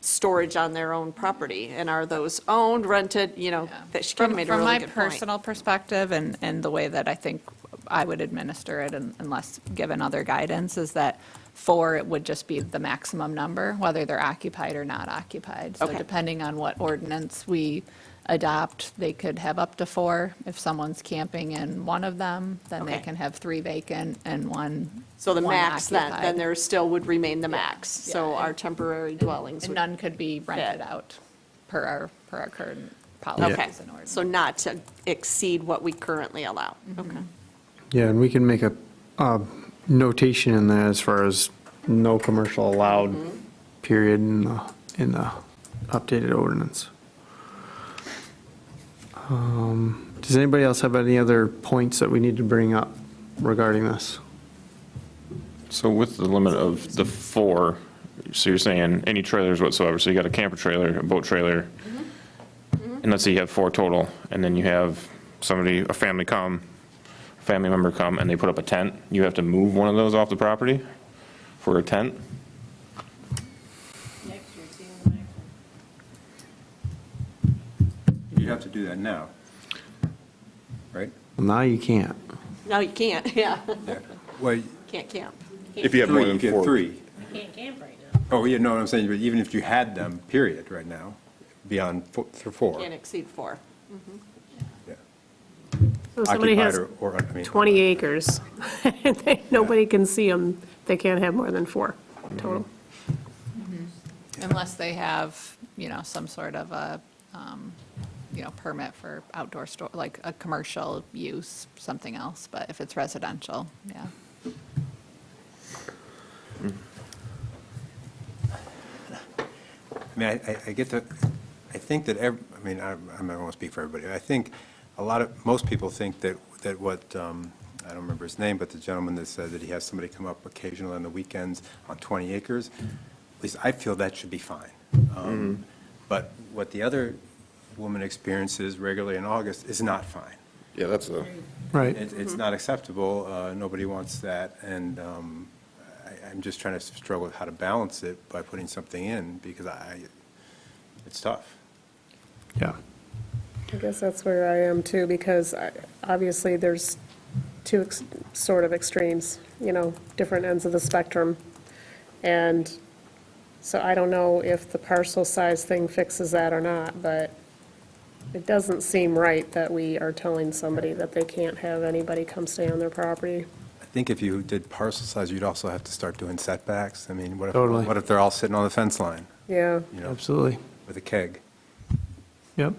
storage on their own property. And are those owned, rented, that she kind of made a from really my good point. personal perspective and the way that I think I would administer it, unless given other guidance, is that 4, it would just be the maximum number, whether they're occupied or not occupied. So Okay. depending on what ordinance we adopt, they could have up to 4. If someone's camping in one of them, then they Okay. can have 3 vacant and one So the one max then occupied. there still would remain the max. Yeah, So and- our temporary dwellings And would. none could be rented out per our current policies Okay, and ordinance. so not to exceed what we currently allow. Okay. Yeah, and we can make a notation in there as far as no commercial allowed, period, in the updated ordinance. Does anybody else have any other points that we need to bring up regarding this? So with the limit of the 4, so you're saying any trailers whatsoever, so you got a camper trailer, a boat trailer, and let's say you have 4 total, and then you have a family member come, and they put up a tent, you have to move one of those off the property for a tent? You have to do that now, right? Well, now you can't. No, you can't, yeah. Well, Can't camp. If you have more three, than you get 4. 3. You can't camp right now. Oh, you know what I'm saying, but even if you had them, period, right now, beyond 4. Can't exceed 4. Yeah. So if somebody has Occupied or, I mean, 20 acres, and nobody can see them, they can't have more than 4 total. Unless they have, some sort of a, permit for outdoor store, like a commercial use, something else, but if it's residential, yeah. I mean, I get the, I think that, I'm not going to speak for everybody. I think most people think that what, I don't remember his name, but the gentleman that said that he has somebody come up occasionally on the weekends on 20 acres, at least I feel that should be fine. But what the other woman experiences regularly in August is not fine. Yeah, that's a, Right. It's not acceptable. Nobody wants that. And I'm just trying to struggle with how to balance it by putting something in because it's tough. Yeah. I guess that's where I am too, because obviously there's 2 sort of extremes, different ends of the spectrum. And so I don't know if the parcel size thing fixes that or not, but it doesn't seem right that we are telling somebody that they can't have anybody come stay on their property. I think if you did parcel size, you'd also have to start doing setbacks. I mean, Totally. what if they're all sitting on the fence line, Yeah. Absolutely. with a keg? Yep.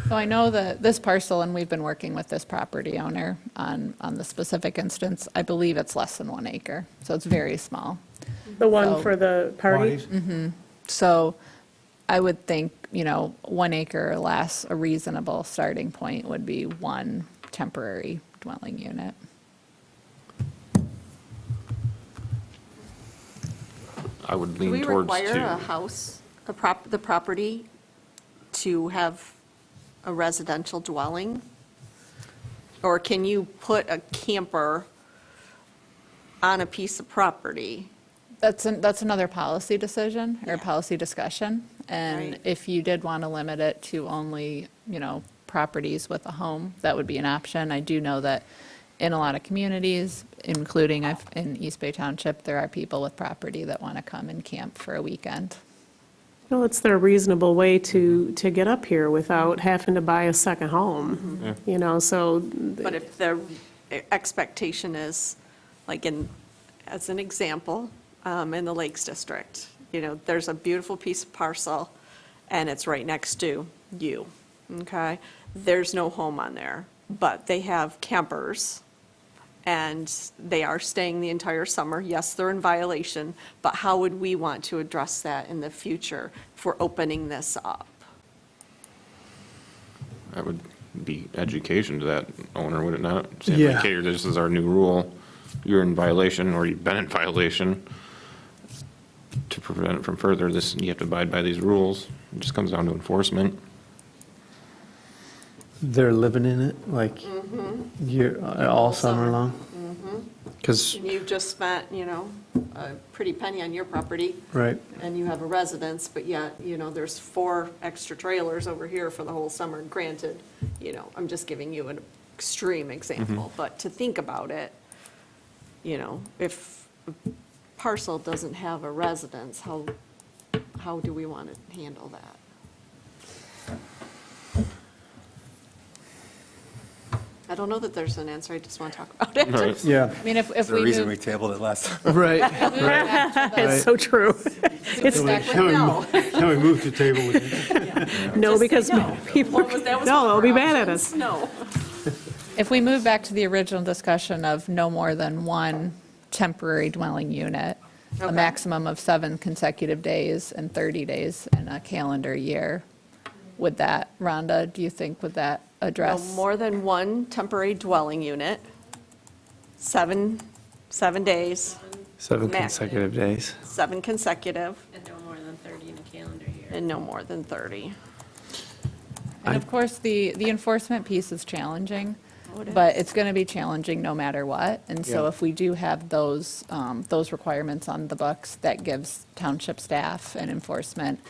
So I know that this parcel, and we've been working with this property owner on the specific instance, I believe it's less than 1 acre, so it's very small. The one So- for the party? So I would think, 1 acre or less, a reasonable starting point would be 1 temporary dwelling unit. I would Do lean we towards 2. require a house, the property to have a residential dwelling? Or can you put a camper on a piece of property? That's another policy decision or policy discussion. And Right. if you did want to limit it to only, properties with a home, that would be an option. I do know that in a lot of communities, including in East Bay Township, there are people with property that want to come and camp for a weekend. Well, it's their reasonable way to get up here without having to buy a second home, you know, so. But if the expectation is, like as an example, in the Lakes District, you know, there's a beautiful piece of parcel, and it's right next to you, okay? There's no home on there, but they have campers, and they are staying the entire summer. Yes, they're in violation, but how would we want to address that in the future if we're opening this up? That would be education to that owner, would it not? Saying Yeah. like, hey, this is our new rule, you're in violation, or you've been in violation. To prevent it from further, you have to abide by these rules. It just comes down to enforcement. They're living in it, like, all summer long? Because, And you've just spent, you know, a pretty penny on your property. right, And you have a residence, but yet, you know, there's 4 extra trailers over here for the whole summer. Granted, you know, I'm just giving you an extreme example, but to think about it, you know, if a parcel doesn't have a residence, how do we want to handle that? I don't know that there's an answer, I just want to talk about it. Right. yeah, I mean, if There's we a reason move. we tabled it last time. right. It's so true. It's, Can we move to table it? no, because people, no, they'll be mad at us. No. If we move back to the original discussion of no more than one temporary dwelling unit, a Okay. maximum of 7 consecutive days and 30 days in a calendar year, would that, Rhonda, do you think, would that No address? more than one temporary dwelling unit, 7 days, 7 Max. consecutive days. 7 consecutive, And no more than 30 in a calendar year. and no more than 30. And of course, the enforcement piece is challenging, Oh, it but is. it's going to be challenging no matter what. And so Yeah. if we do have those requirements on the books, that gives township staff and enforcement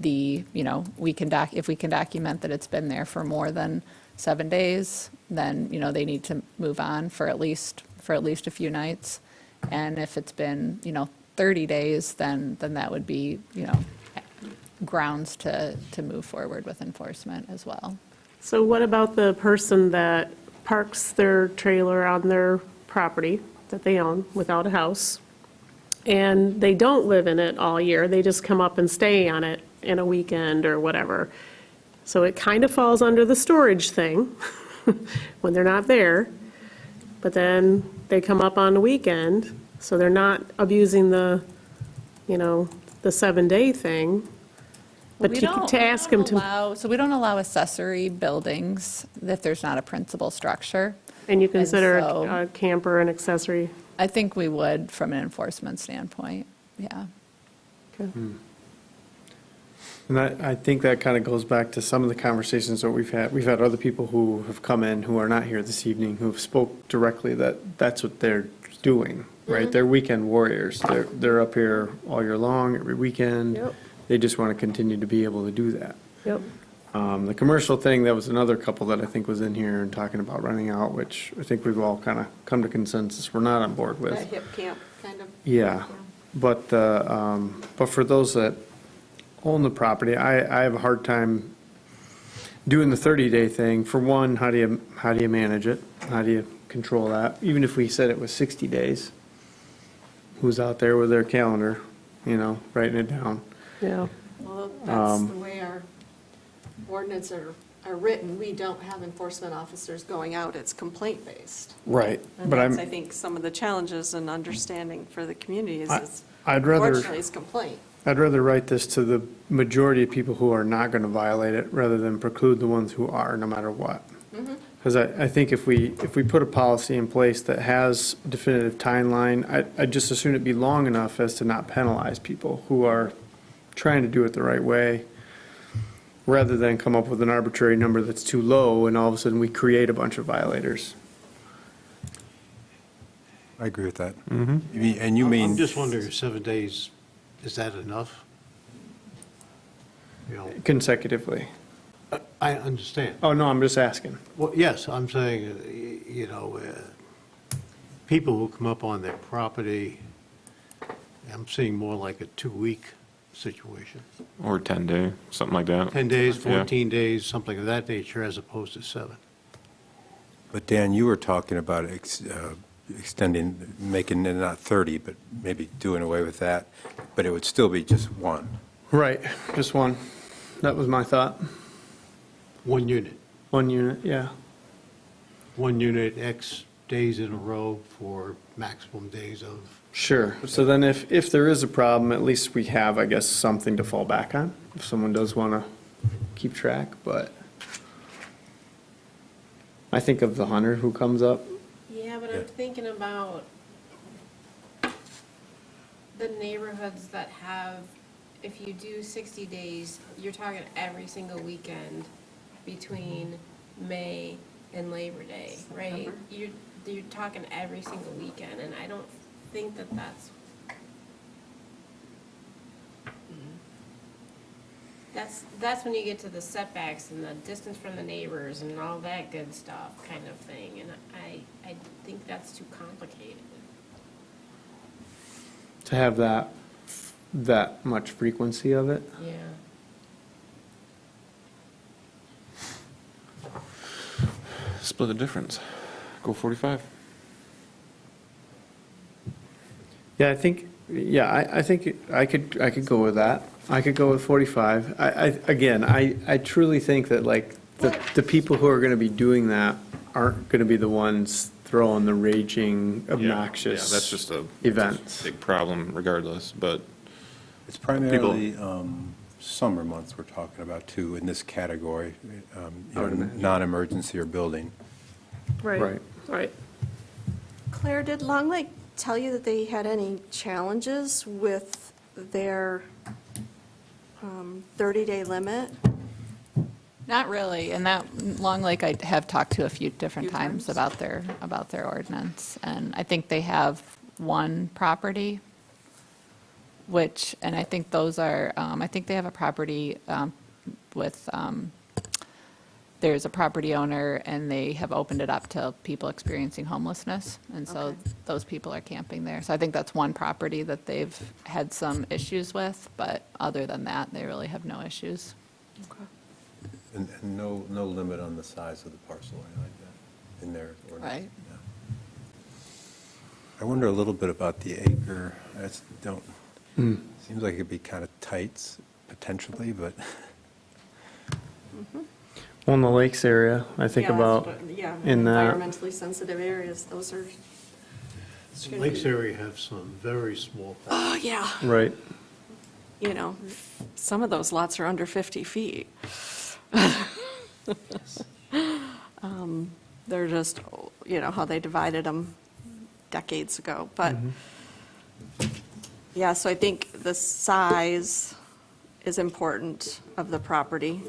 you know, if we can document that it's been there for more than 7 days, then, you know, they need to move on for at least a few nights. And if it's been, you know, 30 days, then that would be, you know, grounds to move forward with enforcement as well. So what about the person that parks their trailer on their property that they own without a house, and they don't live in it all year, they just come up and stay on it in a weekend or whatever? So it kind of falls under the storage thing when they're not there, but then they come up on the weekend, so they're not abusing the, you know, the 7-day thing. But We to don't- to we ask don't them to, allow- So we don't allow accessory buildings if there's not a principal structure. and you consider so- a camper an accessory. I think we would from an enforcement standpoint, yeah. And I think that kind of goes back to some of the conversations that we've had. We've had other people who have come in who are not here this evening, who've spoke directly that that's what they're doing, right? They're weekend warriors. They're up here all year long, every weekend. Yep. They just want to continue to be able to do that. Yep. The commercial thing, that was another couple that I think was in here and talking about renting out, which I think we've all kind of come to consensus we're not on board with. That hip camp, kind of. Yeah, but for those that own the property, I have a hard time doing the 30-day thing. For one, how do you manage it? How do you control that? Even if we said it was 60 days, who's out there with their calendar, you know, writing it down? Yeah. Well, that's the way our ordinances are written. We don't have enforcement officers going out. It's complaint-based. Right, And but that's, I I'm, think, some of the challenges and understanding for the community is I'd rather, unfortunately, it's complaint. I'd rather write this to the majority of people who are not going to violate it, rather than preclude the ones who are, no matter what. Because I think if we put a policy in place that has a definitive timeline, I'd just as soon it be long enough as to not penalize people who are trying to do it the right way, rather than come up with an arbitrary number that's too low, and all of a sudden we create a bunch of violators. I agree with that. And you mean. I'm just wondering, if 7 days, is that enough? You know, Consecutively. I understand. Oh, no, I'm just asking. Well, yes, I'm saying, people who come up on their property, I'm seeing more like a 2-week situation. Or 10-day, something like that. 10 days, Yeah. 14 days, something of that nature, as opposed to 7. But Dan, you were talking about extending, making it not 30, but maybe doing away with that, but it would still be just one. Right, just one. That was my thought. 1 unit. 1 unit, yeah. 1 unit, X days in a row for maximum days of. Sure. So then if there is a problem, at least we have, I guess, something to fall back on, if someone does want to keep track, but I think of the hunter who comes up. Yeah, but I'm thinking about the neighborhoods that have, if you do 60 days, you're talking every single weekend between May and Labor Day, right? You're talking every single weekend, and I don't think that that's when you get to the setbacks and the distance from the neighbors and all that good stuff kind of thing, and I think that's too complicated. To have that much frequency of it. Yeah. Split the difference. Go 45. Yeah, I think I could go with that. I could go with 45. I truly think that like the people who are going to be doing that aren't going to be the ones throwing the raging, obnoxious Yeah, that's just a events. big problem regardless, but It's primarily summer months we're talking about, too, in this category, non-emergency or building. Right. Right. Claire, did Long Lake tell you that they had any challenges with their 30-day limit? Not really, and that, Long Lake, I have talked to a few different Few times times. about their ordinance, and I think they have one property, and I think those are, I think they have a property with, there's a property owner, and they have opened it up to people experiencing homelessness, and so Okay. those people are camping there. So I think that's one property that they've had some issues with, but other than that, they really have no issues. And no limit on the size of the parcel or anything like that in their ordinance. Right. Yeah. I wonder a little bit about the acre. I just don't, seems like it'd be kind of tight potentially, but Well, in the lakes area, I think about in that. Environmentally sensitive areas, those are. The Lakes area have some very small. Oh, yeah. Right. You know, some of those lots are under 50 feet. They're just, how they divided them decades ago. But, yeah, so I think the size is important of the property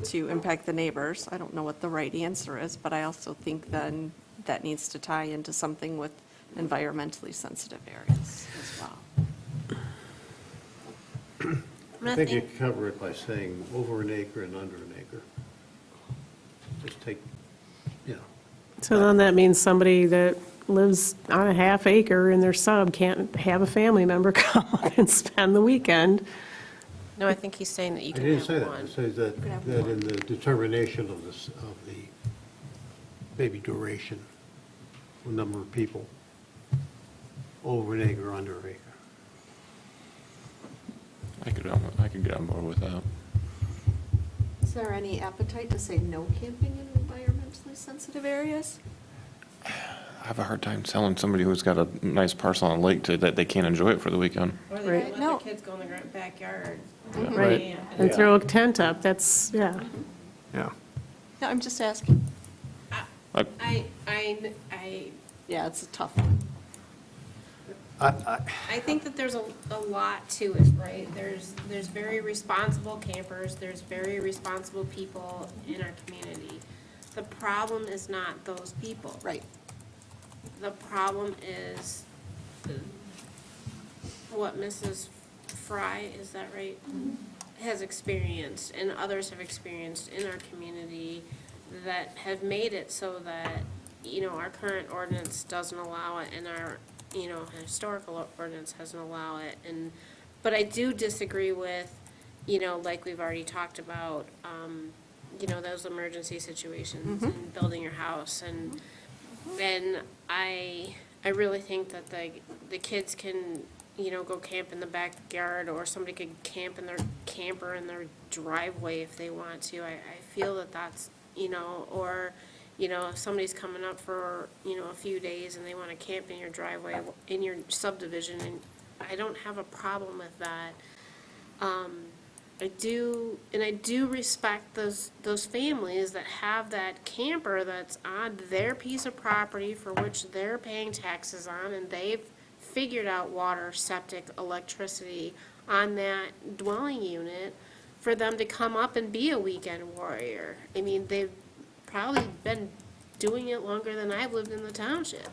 to impact the neighbors. I don't know what the right answer is, but I also think then that needs to tie into something with environmentally sensitive areas as well. I think you could cover it by saying over an acre and under an acre. Just take, So then that means somebody that lives on a half acre in their sub can't have a family member come up and spend the weekend. No, I think he's saying that you I can didn't have say that. one. I said that in the determination of this, of the maybe duration, the number of people, over an acre, under an acre. I could get on board with that. Is there any appetite to say no camping in environmentally sensitive areas? I have a hard time telling somebody who's got a nice parcel on a lake that they can't enjoy it for the weekend. Or they Right. let No. their kids go in the backyard. Right. Camp. And throw a tent up, that's, yeah. Yeah. No, I'm just asking. Yeah, it's a tough one. I think that there's a lot to it, right? There's very responsible campers, there's very responsible people in our community. The problem is not those people. Right. The problem is what Mrs. Fry, is that right? Has experienced and others have experienced in our community that have made it so that, our current ordinance doesn't allow it and our, historical ordinance doesn't allow it. And But I do disagree with, like we've already talked about, those emergency situations and building your house and I really think that the kids can, go camp in the backyard, or somebody could camp in their camper in their driveway if they want to. I feel that that's, or, if somebody's coming up for, a few days and they want to camp in your driveway, in your subdivision, and I don't have a problem with that. I do respect those families that have that camper that's on their piece of property for which they're paying taxes on, and they've figured out water, septic, electricity on that dwelling unit for them to come up and be a weekend warrior. I mean, they've probably been doing it longer than I've lived in the township.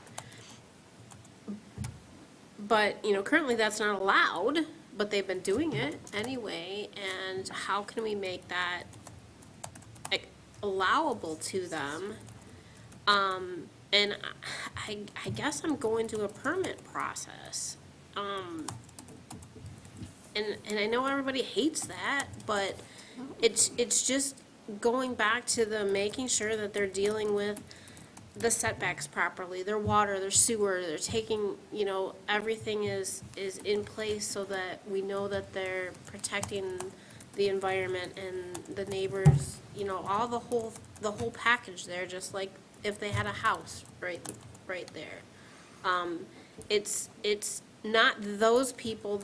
But, currently that's not allowed, but they've been doing it anyway, and how can we make that allowable to them? And I guess I'm going to a permit process. And I know everybody hates that, but it's just going back to the making sure that they're dealing with the setbacks properly, their water, their sewer, they're taking, everything is in place so that we know that they're protecting the environment and the neighbors, all the whole package there, just like if they had a house right there. It's not those people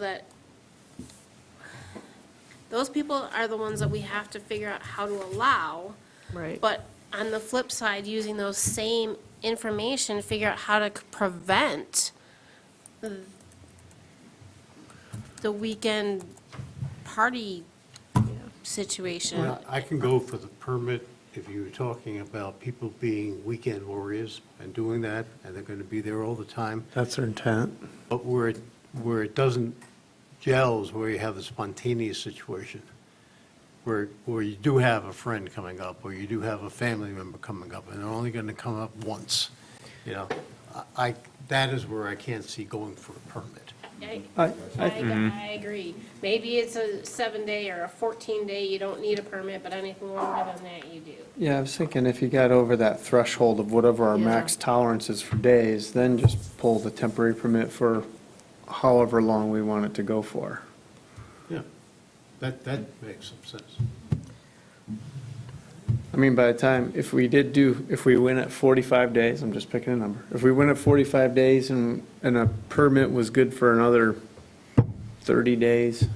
are the ones that we have to figure out how to allow. Right. But on the flip side, using those same information, figure out how to prevent the weekend party situation. Well, I can go for the permit if you were talking about people being weekend warriors and doing that, and they're going to be there all the time. That's their intent. But where it doesn't gel is where you have the spontaneous situation, where you do have a friend coming up, or you do have a family member coming up, and they're only going to come up once. That is where I can't see going for a permit. I agree. Maybe it's a 7-day or a 14-day, you don't need a permit, but anything longer than that, you do. Yeah, I was thinking if you got over that threshold of whatever our max tolerance is for days, then just pull the temporary permit for however long we want it to go for. Yeah, that makes some sense. I mean, by the time, if we win at 45 days, I'm just picking a number, if we win at 45 days and a permit was good for another 30 days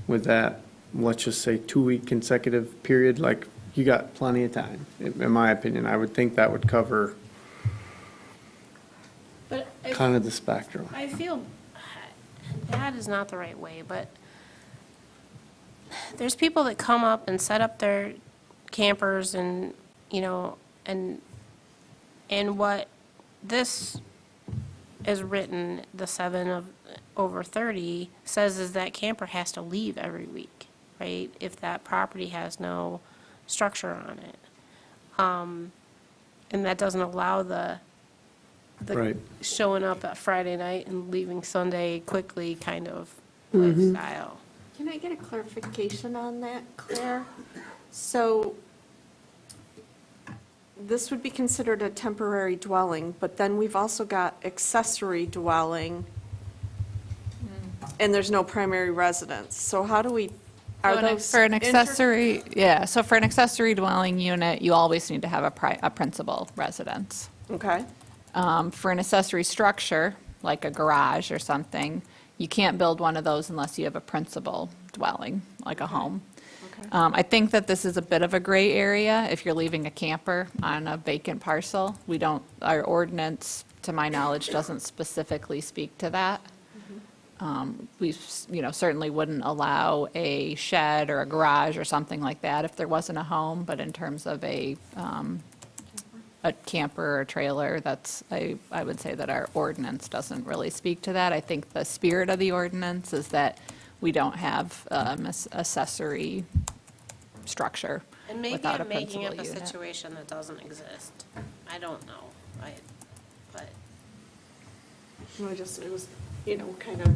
with that, let's just say 2-week consecutive period, like, you got plenty of time, in my opinion. I would think that would cover But kind of the spectrum. I feel that is not the right way, but there's people that come up and set up their campers and, and what this is written, the 7 of over 30, says is that camper has to leave every week, right? If that property has no structure on it. And that doesn't allow the Right. showing up at Friday night and leaving Sunday quickly kind of lifestyle. Can I get a clarification on that, Claire? So this would be considered a temporary dwelling, but then we've also got accessory dwelling, and there's no primary residence. So how do we, are those? For an accessory, yeah, so for an accessory dwelling unit, you always need to have a principal residence. Okay, For an accessory structure, like a garage or something, you can't build one of those unless you have a principal dwelling, like a home. okay. I think that this is a bit of a gray area if you're leaving a camper on a vacant parcel. Our ordinance, to my knowledge, doesn't specifically speak to that. We, certainly wouldn't allow a shed or a garage or something like that if there wasn't a home, but in terms of a camper or trailer, I would say that our ordinance doesn't really speak to that. I think the spirit of the ordinance is that we don't have accessory structure And maybe without a I'm making principal up a unit. situation that doesn't exist. I don't know, but No, it was, kind of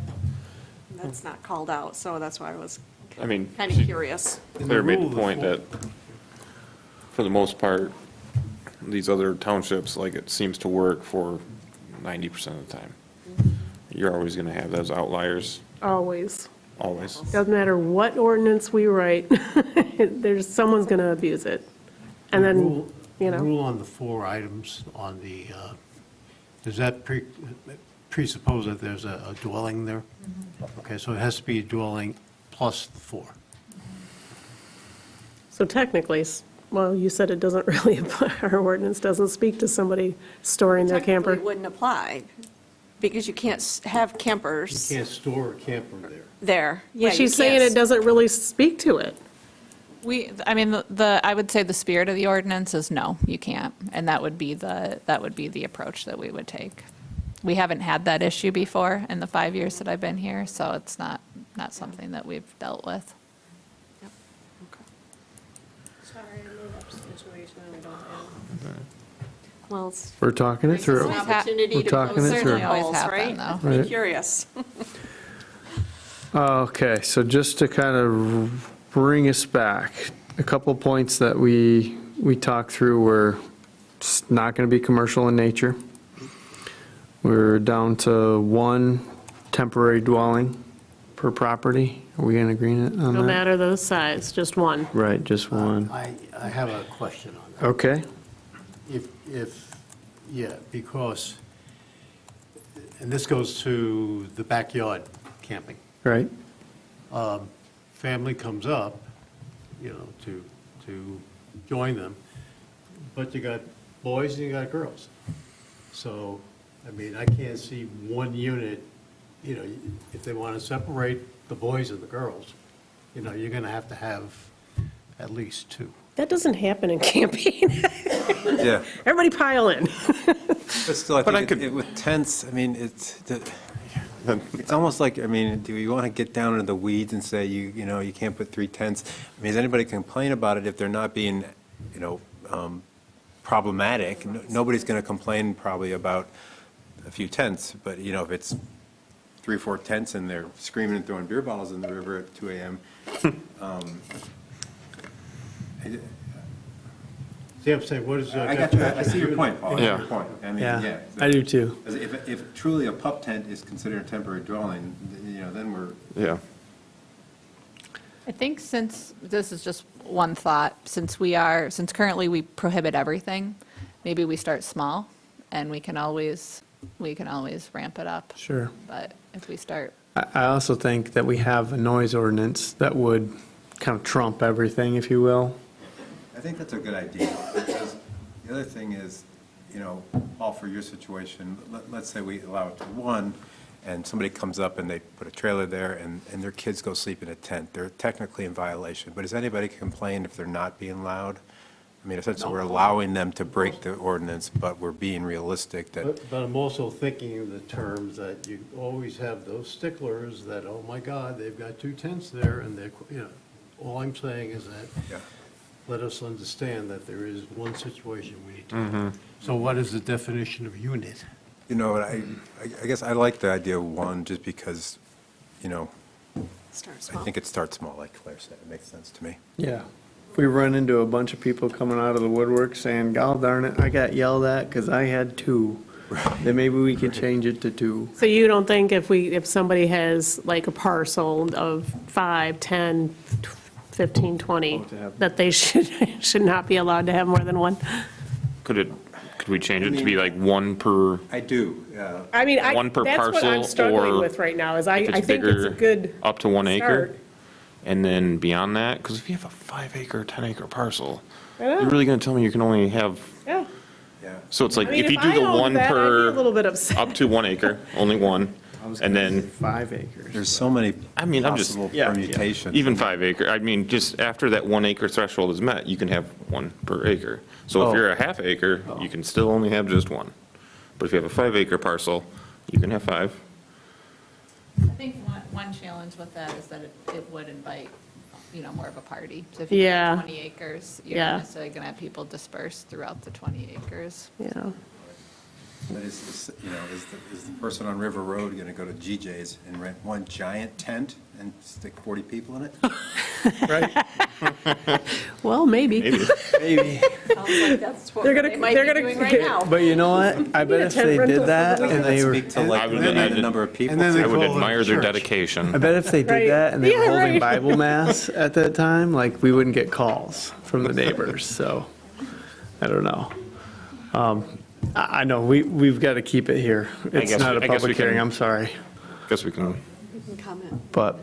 That's not called out, so that's why I was I mean, kind of curious. Claire made rule the of point that, for the most part, these other townships, like, it seems to work for 90% of the time. You're always going to have those outliers, Always. always. Doesn't matter what ordinance we write, someone's going to abuse it. And then, you know. Rule on the 4 items on the, does that presuppose that there's a dwelling there? Okay, so it has to be a dwelling plus the 4. So technically, well, you said it doesn't really apply, our ordinance doesn't speak to somebody storing their camper. Technically, it wouldn't apply, because you can't have campers You can't store a camper there. there. Yeah, But you she's saying can't it doesn't really speak to it. I mean, I would say the spirit of the ordinance is no, you can't. And that would be the approach that we would take. We haven't had that issue before in the 5 years that I've been here, so it's not something that we've dealt with. Sorry, I made up a situation I don't have. Well, it's We're talking it through. an opportunity We're to talking close it certain through. Certainly always loopholes, happen, right? though. I'm Right. curious. Okay, so just to kind of bring us back, a couple points that we talked through were it's not going to be commercial in nature. We're down to 1 temporary dwelling per property. Are we in agreement on No that? matter the size, just one. Right, just 1. I have a question on that. Okay, Yeah, because, and this goes to the backyard camping. right, Family comes up, to join them, but you got boys and you got girls. So, I mean, I can't see one unit, if they want to separate the boys and the girls, you're going to have at least 2. That doesn't happen in camping. Yeah. Everybody pile in. But still, I think with tents, I mean, it's almost like, I mean, do you want to get down into the weeds and say, you can't put 3 tents? I mean, does anybody complain about it if they're not being, problematic? Nobody's going to complain probably about a few tents, but, if it's 3 or 4 tents and they're screaming and throwing beer bottles in the river at 2 a.m., See, I'm saying, what is? I got you. I see your point, Paul. I see Yeah. your point. I mean, yeah, I do too. If truly a pup tent is considered a temporary dwelling, then we're, Yeah. I think since, this is just one thought, since currently we prohibit everything, maybe we start small and we can always ramp it up. Sure. But if we start, I also think that we have a noise ordinance that would kind of trump everything, if you will. I think that's a good idea, because the other thing is, Paul, for your situation, let's say we allow it to 1, and somebody comes up and they put a trailer there, and their kids go sleep in a tent. They're technically in violation, but does anybody complain if they're not being loud? I mean, essentially, we're allowing them to break the ordinance, but we're being realistic that, But I'm also thinking of the terms that you always have those sticklers that, oh my God, they've got 2 tents there, and all I'm saying is that, yeah. let us understand that there is one situation we need to. So what is the definition of unit? I guess I like the idea of 1, just because, Start I small. think it starts small, like Claire said. It makes sense to me. Yeah. If we run into a bunch of people coming out of the woodwork saying, God darn it, I got yelled at because I had 2, then maybe we could change it to 2. So you don't think if somebody has like a parcel of 5, 10, 15, 20, that they should not be allowed to have more than 1? Could we change it to be like 1 per, I do. I mean, One per that's what I'm parcel, struggling or with right now, is I if it's think it's a bigger, good up to 1 acre? start. And then beyond that, because if you have a 5-acre, 10-acre parcel, I know. you're really going to tell me you can only have, Yeah. Yeah. so it's like, I mean, if you if do I the owned 1 that, I'd be a per, little bit upset. up to 1 acre, only 1, and then, 5 acres. There's so many I mean, I'm just, possible yeah. permutations. even 5 acre, I mean, just after that 1 acre threshold is met, you can have 1 per acre. So Oh. if you're a half acre, you can still only have just 1. But if you have a 5-acre parcel, you can have 5. I think one challenge with that is that it would invite, more of a party. So if you Yeah. have 20 acres, you're Yeah. not necessarily going to have people dispersed throughout the 20 acres. Yeah. But is the person on River Road going to go to GJ's and rent one giant tent and stick 40 people in it? Right? Well, maybe. Maybe. That's what They're gonna- they might they're be gonna- doing right now. But you know what? I bet if tent they rental did for that the and weekend. they were, Speak to like I would the imagine- number of people. and then they I would call it a admire their church. dedication. I bet if they Right. did that and they were Yeah, holding right. Bible mass at that time, like, we wouldn't get calls from the neighbors, so, I don't know. I know, we've got to keep it here. It's guess- not a I guess we public hearing, can- I'm sorry. Guess we can, But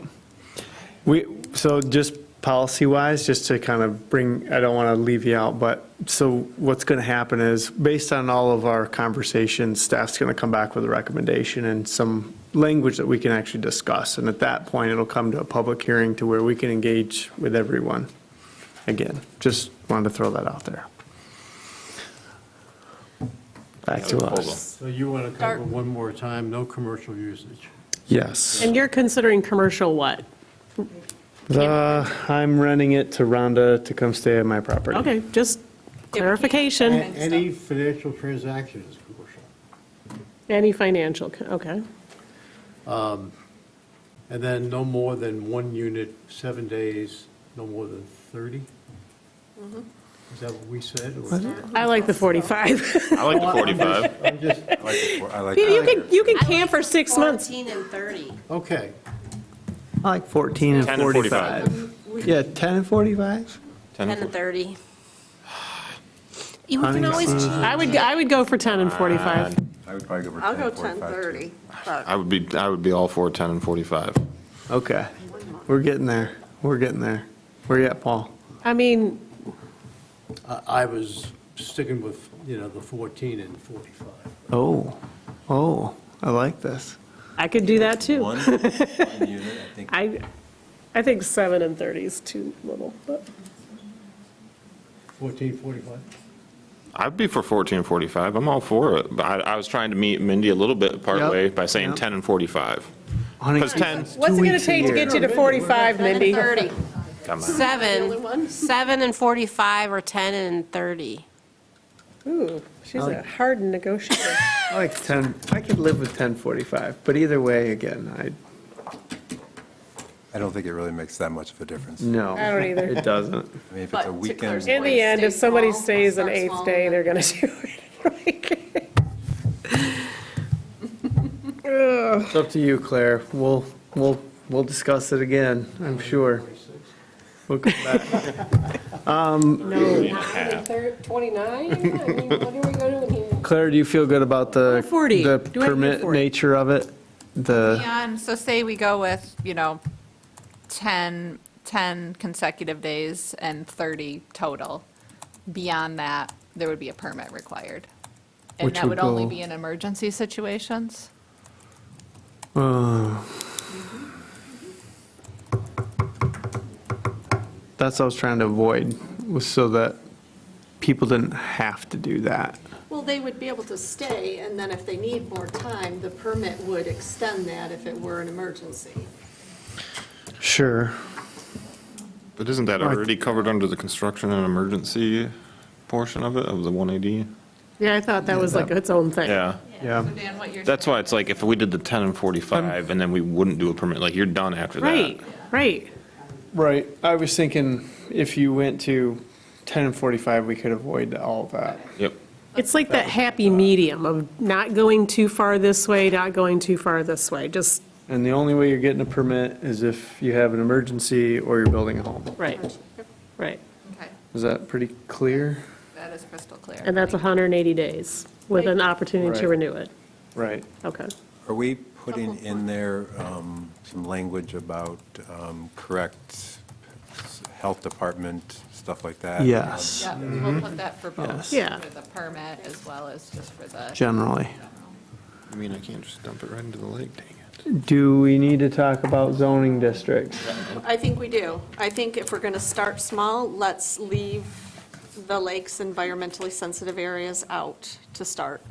so just policy-wise, just to kind of bring, I don't want to leave you out, but so what's going to happen is, based on all of our conversations, staff's going to come back with a recommendation and some language that we can actually discuss. And at that point, it'll come to a public hearing to where we can engage with everyone. Again, just wanted to throw that out there. Back to us. So you want to cover one more time, no commercial usage. Yes. And you're considering commercial what? I'm renting it to Rhonda to come stay at my property. Okay, just clarification. Any financial transaction is commercial. Any financial, okay. And then no more than one unit, 7 days, no more than 30? Is that what we said? or- I like the 45. I like the 45. I'm just, I like You can camp for 6 months. 14 and 30. okay. I like 14 and 10 and 45. Yeah, 10 and 45? 10 and 30. We Honey, can always see. change. I would go for 10 and 45. I would probably go for I'll 10, go 45, too. 10:30, but I would be all for 10 and 45. Okay. We're getting there. We're getting there. Where you at, Paul? I mean, I was sticking with, the 14 and 45. Oh, I like this. I could do that too. One unit, I think. I think 7 and 30 is too little, but 14, 45? I'd be for 14 and 45. I'm all for it. But I was trying to meet Mindy a little bit partway by saying Yep. 10 and 45. Honey, Because 10, what's it going to weeks a take to year. get you to 45, 10 and Mindy? 30. come on. 7 and 45 or 10 and 30. Ooh, she's a hardened negotiator. I like 10, I could live with 10:45, but either way, again, I don't think it really makes that much of a difference. no. I don't either. It doesn't. I mean, if But it's a to weekend. Claire's In the end, if Stay somebody small, stays an start 8th small, day, and they're going to do it. Ugh. It's up to you, Claire. We'll discuss it again, I'm sure. We'll come back. No. 29? I mean, what are we going to do here? Claire, do you feel good about the 40. the Do I do permit 40? nature of it? And so say we go with, 10 consecutive days and 30 total. Beyond that, there would be a permit required. And Which that would would only go- be in emergency situations? That's what I was trying to avoid, was so that people didn't have to do that. Well, they would be able to stay, and then if they need more time, the permit would extend that if it were an emergency. Sure. But isn't that already covered under the construction and emergency portion of it, of the 180? Yeah, I thought that was like its own thing. Yeah. Yeah. So Dan, what you're That's why it's like, if we did the 10 and 45, and then we wouldn't do a permit, like, you're done after that. Right, right. Right. I was thinking if you went to 10 and 45, we could avoid all of that. Yep. It's like that happy medium of not going too far this way, not going too far this way, just, And the only way you're getting a permit is if you have an emergency or you're building a home. right, right. Okay, Is that pretty clear? that is crystal clear. And that's 180 days with an opportunity to Right. renew it. Right. Okay. Are we putting in there some language about correct health department, stuff like that? Yes, Yeah, we'll put that for both. Yes. Yeah. For the permit as well as just for the. generally. I mean, I can't just dump it right into the lake, dang it. Do we need to talk about zoning districts? I think we do. I think if we're going to start small, let's leave the lakes environmentally sensitive areas out to start.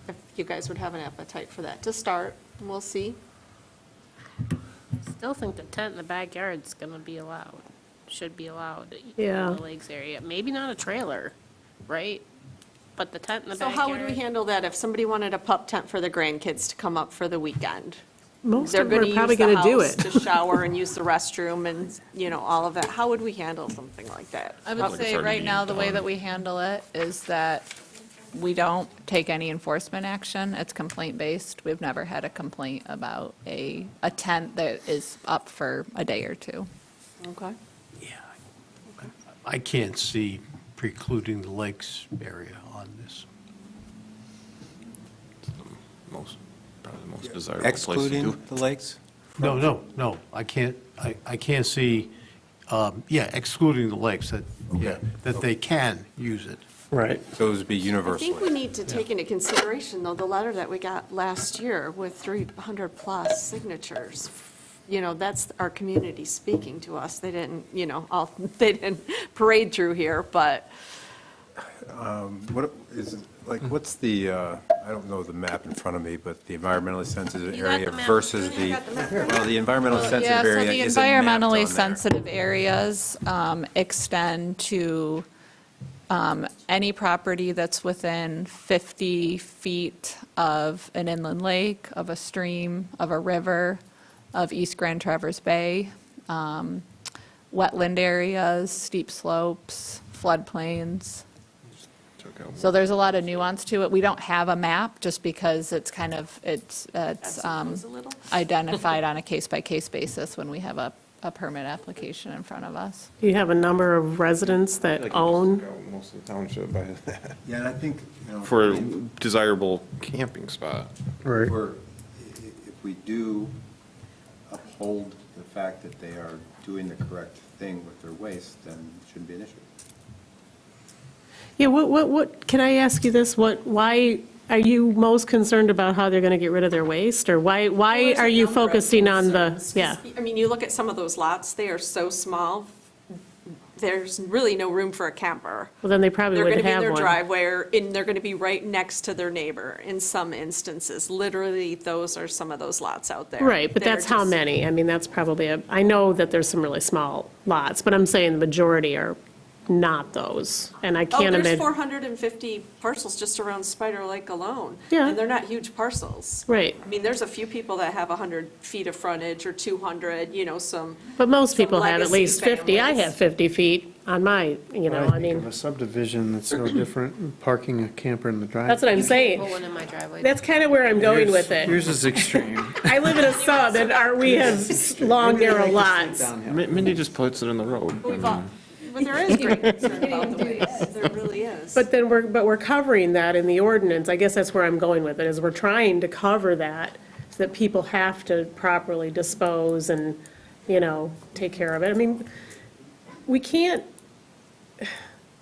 If you guys would have an appetite for that to start, and we'll see. Still think the tent in the backyard's going to be allowed, should be allowed. Yeah. In the lakes area. Maybe not a trailer, right? But the tent in the So backyard. how would we handle that if somebody wanted a pup tent for the grandkids to come up for the weekend? Most They're of them going are to probably use the going to do house it. to shower and use the restroom and, all of that. How would we handle something like that? I would say right now, the way that we handle it is that we don't take any enforcement action. It's complaint-based. We've never had a complaint about a tent that is up for a day or two. Okay. I can't see precluding the lakes area on this. Probably the most desirable place to do Excluding it. the lakes? No, I can't see, excluding the lakes, that they can use it. Right. Those would be I universally. think we need to take into consideration, though, the letter that we got last year with 300-plus signatures. That's our community speaking to us. They didn't, they didn't parade through here, but What is, what's the, I don't know the map in front of me, but the environmentally sensitive You got area the map. versus the, well, the environmentally sensitive area Yeah, so isn't the mapped on environmentally there. sensitive areas extend to any property that's wethin 50 feet of an inland lake, of a stream, of a river, of East Grand Traverse Bay, wetland areas, steep slopes, floodplains. So there's a lot of nuance to it. We don't have a map just because it's kind of, it's goes a little. identified on a case-by-case basis when we have a permit application in front of us. Do you have a number of residents that own? Most of the township by that. Yeah, and I think, For a desirable camping spot. Right. if we do uphold the fact that they are doing the correct thing with their waste, then it shouldn't be an issue. Yeah, what, can I ask you this? Why are you most concerned about how they're going to get rid of their waste? Or why There's are a you number of focusing on the, concerns. yeah? I mean, you look at some of those lots, they are so small, there's really no room for a camper. Well, then they probably They're going would to be in have their one. driveway, and they're going to be right next to their neighbor in some instances. Literally, those are some of those lots out there. Right, but They're that's how just- many? I mean, that's probably I know that there's some really small lots, but I'm saying the majority are not those. And I Oh, can't there's imagine. 450 parcels just around Spider Lake alone. Yeah. And they're not huge parcels. Right. I mean, there's a few people that have 100 feet of frontage or 200, some. But most some people have at legacy least 50. I families. have 50 feet on my, I mean, A subdivision that's no different, parking a camper in the driveway. that's what I'm Put saying. one in my driveway. That's kind of where I'm going with it. Yours is extreme. I live in a sub, and we have long, narrow lots. Mindy just puts it in the road. We've all, but there is great concern about the waste. There really is. But then we're covering that in the ordinance. I guess that's where I'm going with it, is we're trying to cover that, so that people have to properly dispose and, take care of it. I mean, we can't,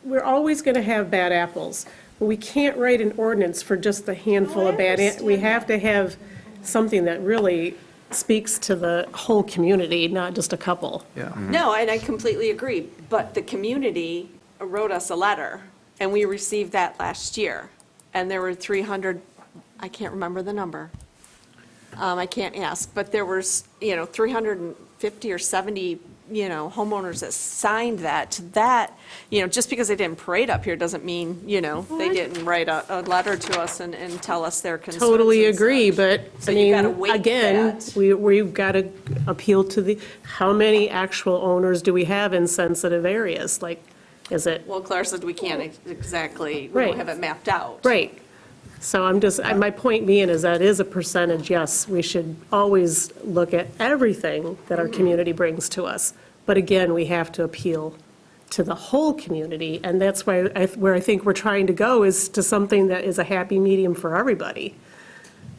we're always going to have bad apples, but we can't write an ordinance for just the handful of bad, we have to have something that really speaks to the whole community, not just a couple. Yeah. No, and I completely agree, but the community wrote us a letter, and we received that last year, and there were 300, I can't remember the number. I can't ask, but there was, 350 or 70, homeowners that signed that, just because they didn't parade up here doesn't mean, they didn't write a letter to us and tell us their concerns. Totally and agree, such. but, So I you gotta mean, weight again, that. we've got to appeal to how many actual owners do we have in sensitive areas? Like, is it, Well, Claire said we can't exactly, we Right. don't have it mapped out. right? So my point being is that is a percentage, yes, we should always look at everything that our community brings to us. But again, we have to appeal to the whole community, and that's where I think we're trying to go is to something that is a happy medium for everybody.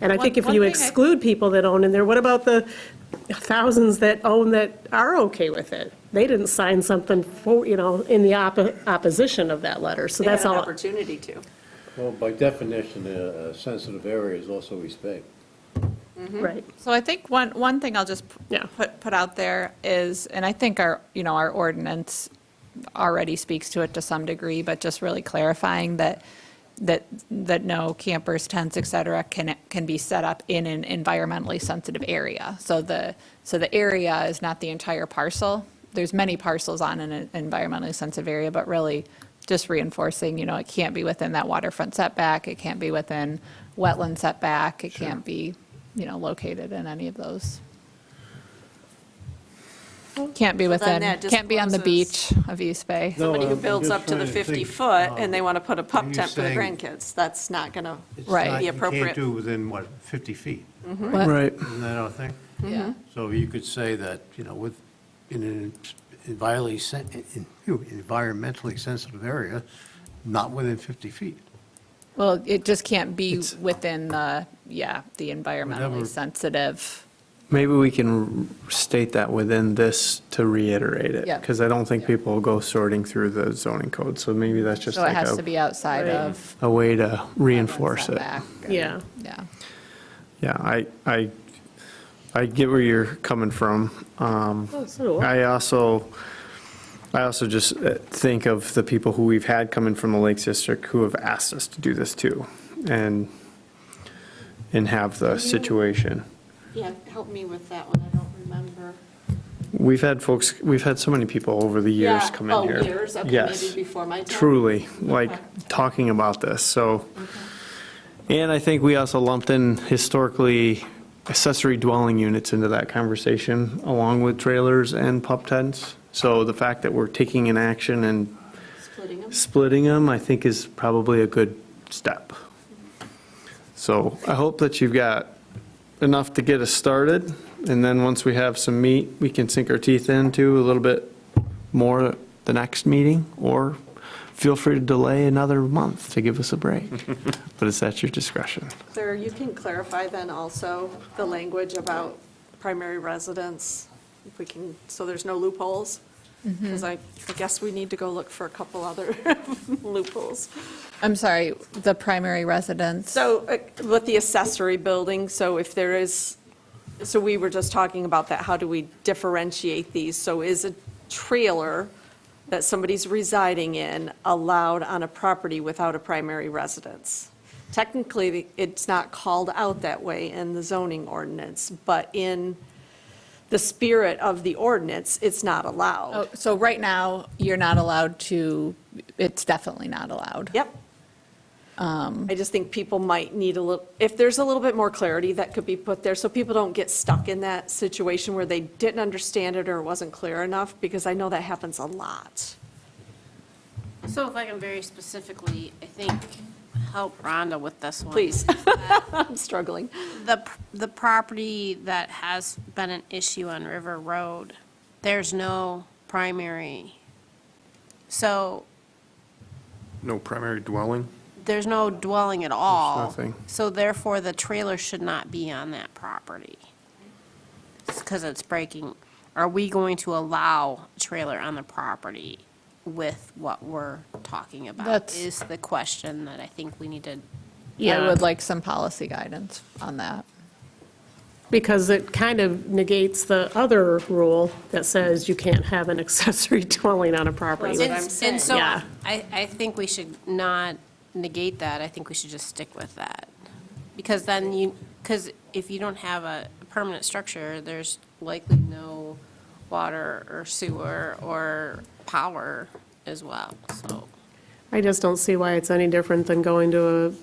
And I think if One you thing exclude people that own in there, what about the thousands that own that are okay with it? They didn't sign something for, in the opposition of that letter, so They had that's an all. opportunity to. Well, by definition, a sensitive area is also East Bay. Right. So I think one thing I'll just Yeah. put out there is, and I think our ordinance already speaks to it to some degree, but just really clarifying that no campers, tents, et cetera, can be set up in an environmentally sensitive area. So the area is not the entire parcel. There's many parcels on an environmentally sensitive area, but really just reinforcing, it can't be within that waterfront setback, it can't be within wetland setback, it can't be, located in any of those. Can't be So then within, that can't be on the discloses- beach of East Bay. Somebody who I'm builds just up to the trying to 50 think, foot and they want to put a pup you tent for the saying- grandkids, that's not going to It's Right. not- be You appropriate. can't do within, what, 50 feet? What? Right. Isn't that our thing? Yeah. So you could say that, in an environmentally sensitive area, not within 50 feet. Well, it just can't be within the environmentally Whatever. sensitive. Maybe we can state that within this to reiterate it. Yeah. Because I don't think people will go sorting through the zoning code, so maybe that's just So it like has to be outside Right. of. a way to reinforce it. setback. Yeah. Yeah. Yeah, I get where you're coming from. Oh, so do I. I also just think of the people who we've had coming from the Lakes District who have asked us to do this too, and have the situation. Yeah, help me with that one, I don't remember. We've had so many people over the years Yeah. come in here. Oh, years, okay, Yes. maybe before my time. Truly, like, Okay. talking about this, so. And I think we also lumped in historically accessory dwelling units into that conversation, along with trailers and pup tents. So the fact that we're taking an action and Splitting them. splitting them, I think is probably a good step. So I hope that you've got enough to get us started, and then once we have some meat, we can sink our teeth into a little bit more the next meeting, or feel free to delay another month to give us a break. But it's at your discretion. Claire, you can clarify then also the language about primary residence, if we can, so there's no loopholes? Because I guess we need to go look for a couple other loopholes. I'm sorry, the primary residence. So with the accessory building, so if there is, so we were just talking about that, how do we differentiate these? So is a trailer that somebody's residing in allowed on a property without a primary residence? Technically, it's not called out that way in the zoning ordinance, but in the spirit of the ordinance, it's not allowed. Oh, so right now, you're not allowed to, it's definitely not allowed. Yep. I just think people might need a little, if there's a little bit more clarity that could be put there, so people don't get stuck in that situation where they didn't understand it or it wasn't clear enough, because I know that happens a lot. So if I can very specifically, I think, help Rhonda with this one. Please. I'm struggling. The property that has been an issue on River Road, there's no primary. So No primary dwelling? there's no dwelling at all. nothing. So therefore, the trailer should not be on that property. Because it's breaking. Are we going to allow a trailer on the property with what we're talking about? That's- Is the question that I think we need to. I would like some policy guidance on that. Because it kind of negates the other rule that says you can't have an accessory dwelling on a property. That's what I'm saying. And so Yeah. I think we should not negate that. I think we should just stick with that. Because then because if you don't have a permanent structure, there's likely no water or sewer or power as well, so. I just don't see why it's any different than going to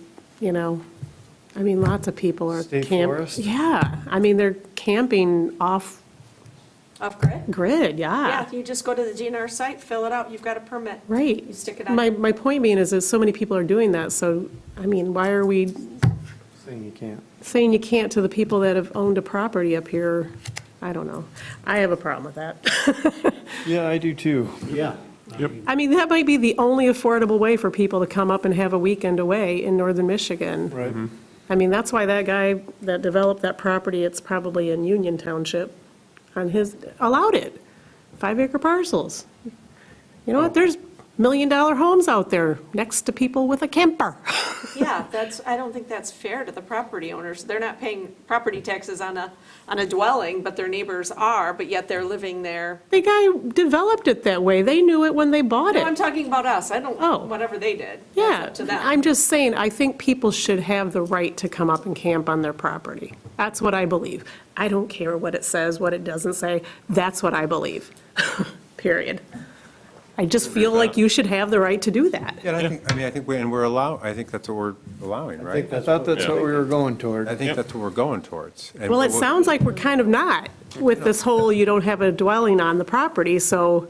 lots of people are State camp. forest? Yeah, they're camping off Off-grid? grid, Yeah, you just go to the DNR site, fill it out, you've got a permit. Right. You stick it on. My point being is that so many people are doing that, so, why are we Saying you can't. saying you can't to the people that have owned a property up here? I don't know. I have a problem with that. Yeah, I do too. Yeah. Yep. That might be the only affordable way for people to come up and have a weekend away in northern Michigan. Right. That's why that guy that developed that property, it's probably in Union Township, allowed it. 5-acre parcels. You know what, there's $1 million homes out there next to people with a camper. Yeah, I don't think that's fair to the property owners. They're not paying property taxes on a dwelling, but their neighbors are, but yet they're living there. The guy developed it that way. They knew it when they bought No, I'm it. talking about us. I don't, Oh. whatever they did. That's Yeah, up to them. I'm just saying, I think people should have the right to come up and camp on their property. That's what I believe. I don't care what it says, what it doesn't say. That's what I believe. Period. I just feel like you should have the right to do that. Yeah, and I think I think that's what we're allowing, right? I thought that's what we were going toward. I think that's what we're going towards. And Well, it we're- sounds like we're kind of not with this whole, you don't have a dwelling on the property, so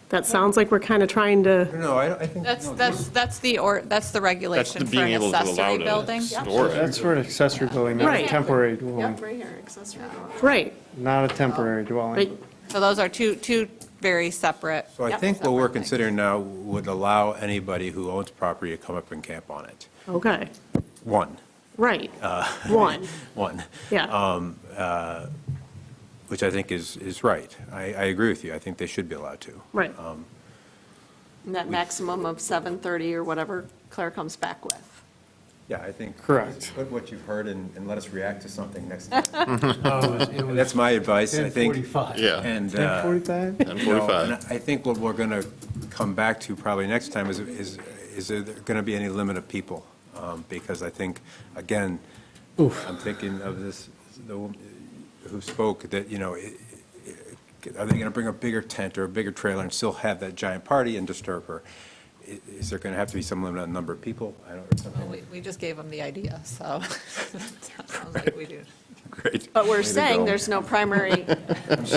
that sounds like we're kind of trying to, No, I think. That's no, the regulation for being an able to allow accessory to building. store it. That's for an accessory dwelling, not a Right. temporary dwelling. Yep, right here, accessory dwelling. right, Not a temporary dwelling. right. So those are two very separate. So I Yep. think what we're separate things. considering now would allow anybody who owns property to come up and camp on it. Okay, One, right. One, yeah, which I think is right. I agree with you. I think they should be allowed to. right. And that maximum of 7:30 or whatever Claire comes back with. Yeah, I think. Correct. Put what you've heard and let us react to something next time. It was That's my advice, I think. 10:45. Yeah. And, 10:45? you know, 10:45. and I think what we're going to come back to probably next time is there going to be any limit of people? Because I think, again, I'm thinking of this, the woman who spoke, that, you know, are they going to bring a bigger tent or a bigger trailer and still have that giant party and disturb her? Is there going to have to be some limit on the number of people? I don't, or something. We just gave them the idea, so sounds like we do. Great. But we're Way to saying go. there's no primary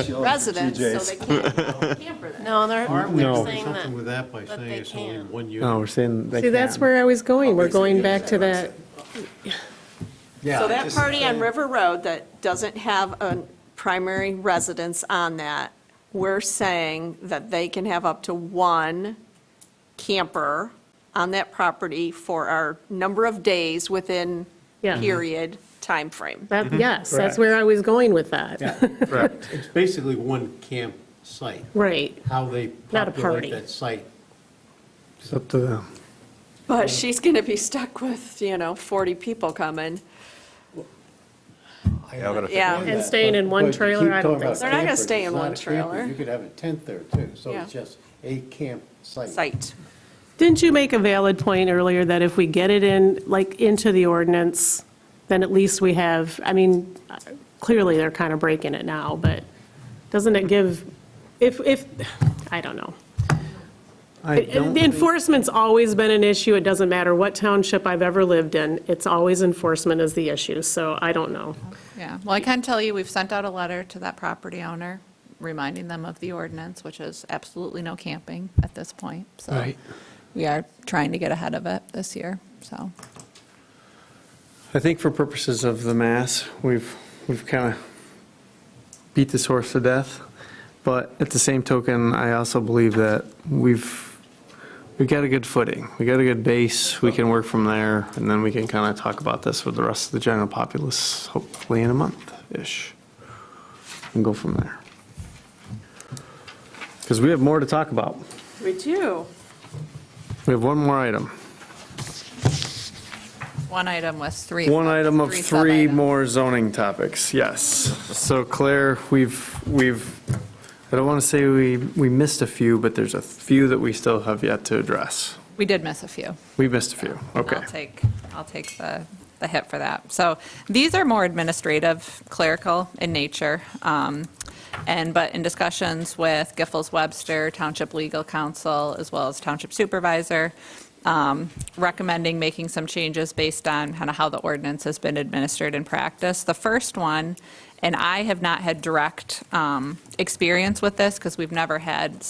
residence, so they can't camper there. No, they're No. saying that, Something with that by that saying they it's only can. one unit. No, we're saying they See, that's can't. where I was going, we're going back to that, So that party on River Road that doesn't have a primary residence on that, we're saying that they can have up to one camper on that property for our number of days within Yeah. period timeframe. that, yes, that's Correct. where I was going with that. Correct. It's basically one camp site. Right, How they Not a party. populate that site. It's up to them. But she's going to be stuck with, 40 people coming. Yeah, I gotta Yeah. figure and staying in one trailer, I don't think so. They're not gonna stay in one trailer. You could have a tent there too, so Yeah. it's just a camp site. Site. Didn't you make a valid point earlier that if we get it in, like, into the ordinance, then at least we have, I mean, clearly they're kind of breaking it now, but doesn't it give, if, I don't know. I don't The enforcement's always been an issue. It doesn't matter what township I've ever lived in. It's always enforcement is the issue, so I don't know. Yeah, well, I can tell you, we've sent out a letter to that property owner, reminding them of the ordinance, which is absolutely no camping at this point. So Right. we are trying to get ahead of it this year, so. I think for purposes of the mass, we've kind of beat this horse to death. But at the same token, I also believe that we've got a good footing. We got a good base. We can work from there, and then we can kind of talk about this with the rest of the general populace, hopefully in a month-ish, and go from there. Because we have more to talk about. We do. We have one more item. One item was three. One item of three sub-items. more zoning topics, yes. So Claire, I don't want to say we missed a few, but there's a few that we still have yet to address. We did miss a few. We missed a few, okay. I'll take the hit for that. So these are more administrative, clerical in nature. But in discussions with Giffords Webster, Township Legal Counsel, as well as Township Supervisor, recommending making some changes based on kind of how the ordinance has been administered in practice. The first one, and I have not had direct experience with this because we've never had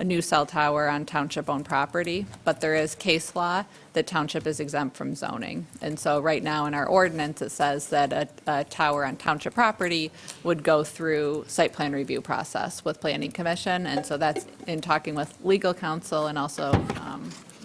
a new cell tower on township-owned property, but there is case law that township is exempt from zoning. And so right now in our ordinance, it says that a tower on township property would go through site plan review process with planning commission. And so that's in talking with legal counsel and also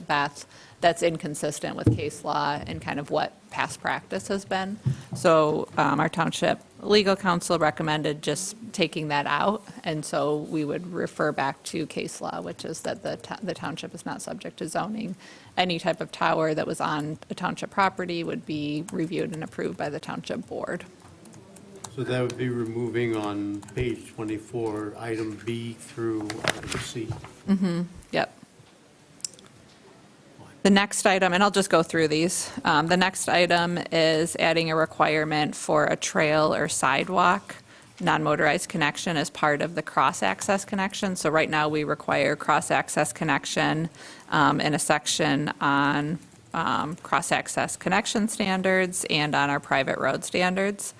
Beth, that's inconsistent with case law and kind of what past practice has been. So our township legal counsel recommended just taking that out, and so we would refer back to case law, which is that the township is not subject to zoning. Any type of tower that was on a township property would be reviewed and approved by the township board. So that would be removing on page 24, item B through item C. Yep. The next item, and I'll just go through these. The next item is adding a requirement for a trail or sidewalk non-motorized connection as part of the cross-access connection. So right now, we require cross-access connection in a section on cross-access connection standards and on our private road standards.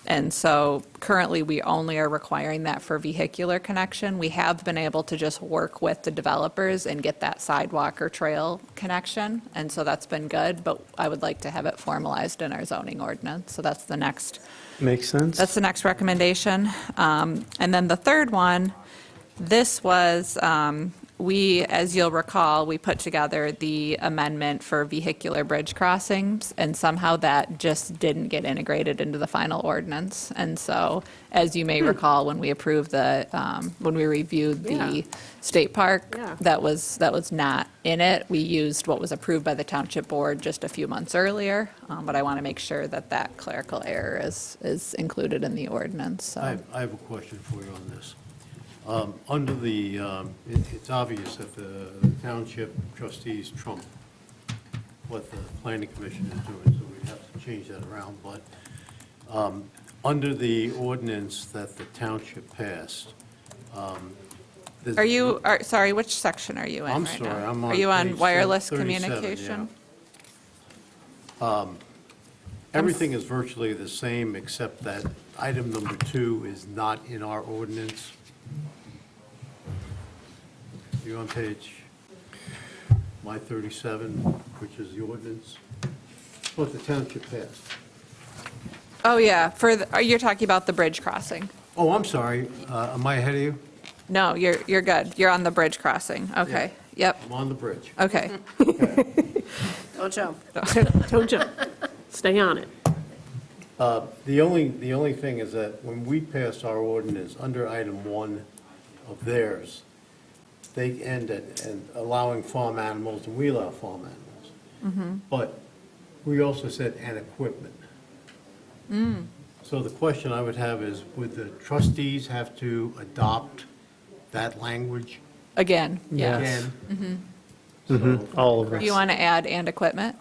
And so currently, we only are requiring that for vehicular connection. We have been able to just work with the developers and get that sidewalk or trail connection, and so that's been good, but I would like to have it formalized in our zoning ordinance. So that's the next Makes sense? That's the next recommendation. And then the third one, this was, as you'll recall, we put together the amendment for vehicular bridge crossings, and somehow that just didn't get integrated into the final ordinance. And so, as you may recall, when we approved when we reviewed the state park, Yeah. that was not in it. We used what was approved by the township board just a few months earlier, but I want to make sure that that clerical error is included in the ordinance, so. I have a question for you on this. Under the, it's obvious that the township trustees trump what the planning commission is doing, so we'd have to change that around. But under the ordinance that the township passed, Sorry, which section are you in I'm right sorry, now? I'm on Are you on page wireless 37, communication? everything is virtually the same, except that item number 2 is not in our ordinance. You on page 37, which is the ordinance, what the township passed. Oh, yeah, you're talking about the bridge crossing. Oh, I'm sorry, am I ahead of you? No, you're good. You're on the bridge crossing. Okay, yep, I'm on the bridge. okay. Don't jump. Don't jump. Stay on it. The only thing is that when we passed our ordinance, under item 1 of theirs, they end at allowing farm animals, and we allow farm animals. But we also said and equipment. So the question I would have is, would the trustees have to adopt that language Again, yeah. again? All of Do us. you want to add and equipment?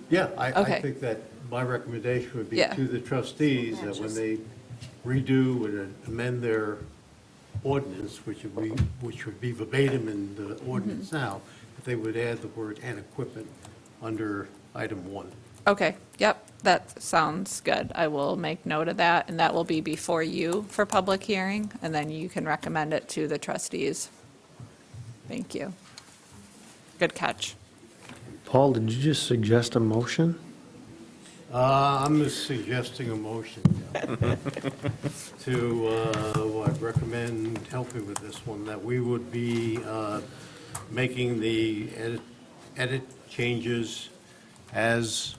Yeah, I Okay. think that my recommendation would be Yeah. to the trustees that when they redo and amend their ordinance, which would be verbatim in the ordinance now, that they would add the word "and equipment" under item 1. Okay, yep, that sounds good. I will make note of that, and that will be before you for public hearing, and then you can recommend it to the trustees. Thank you. Good catch. Paul, did you just suggest a motion? I'm just suggesting a motion to, recommend, help me with this one, that we would be making the edit changes as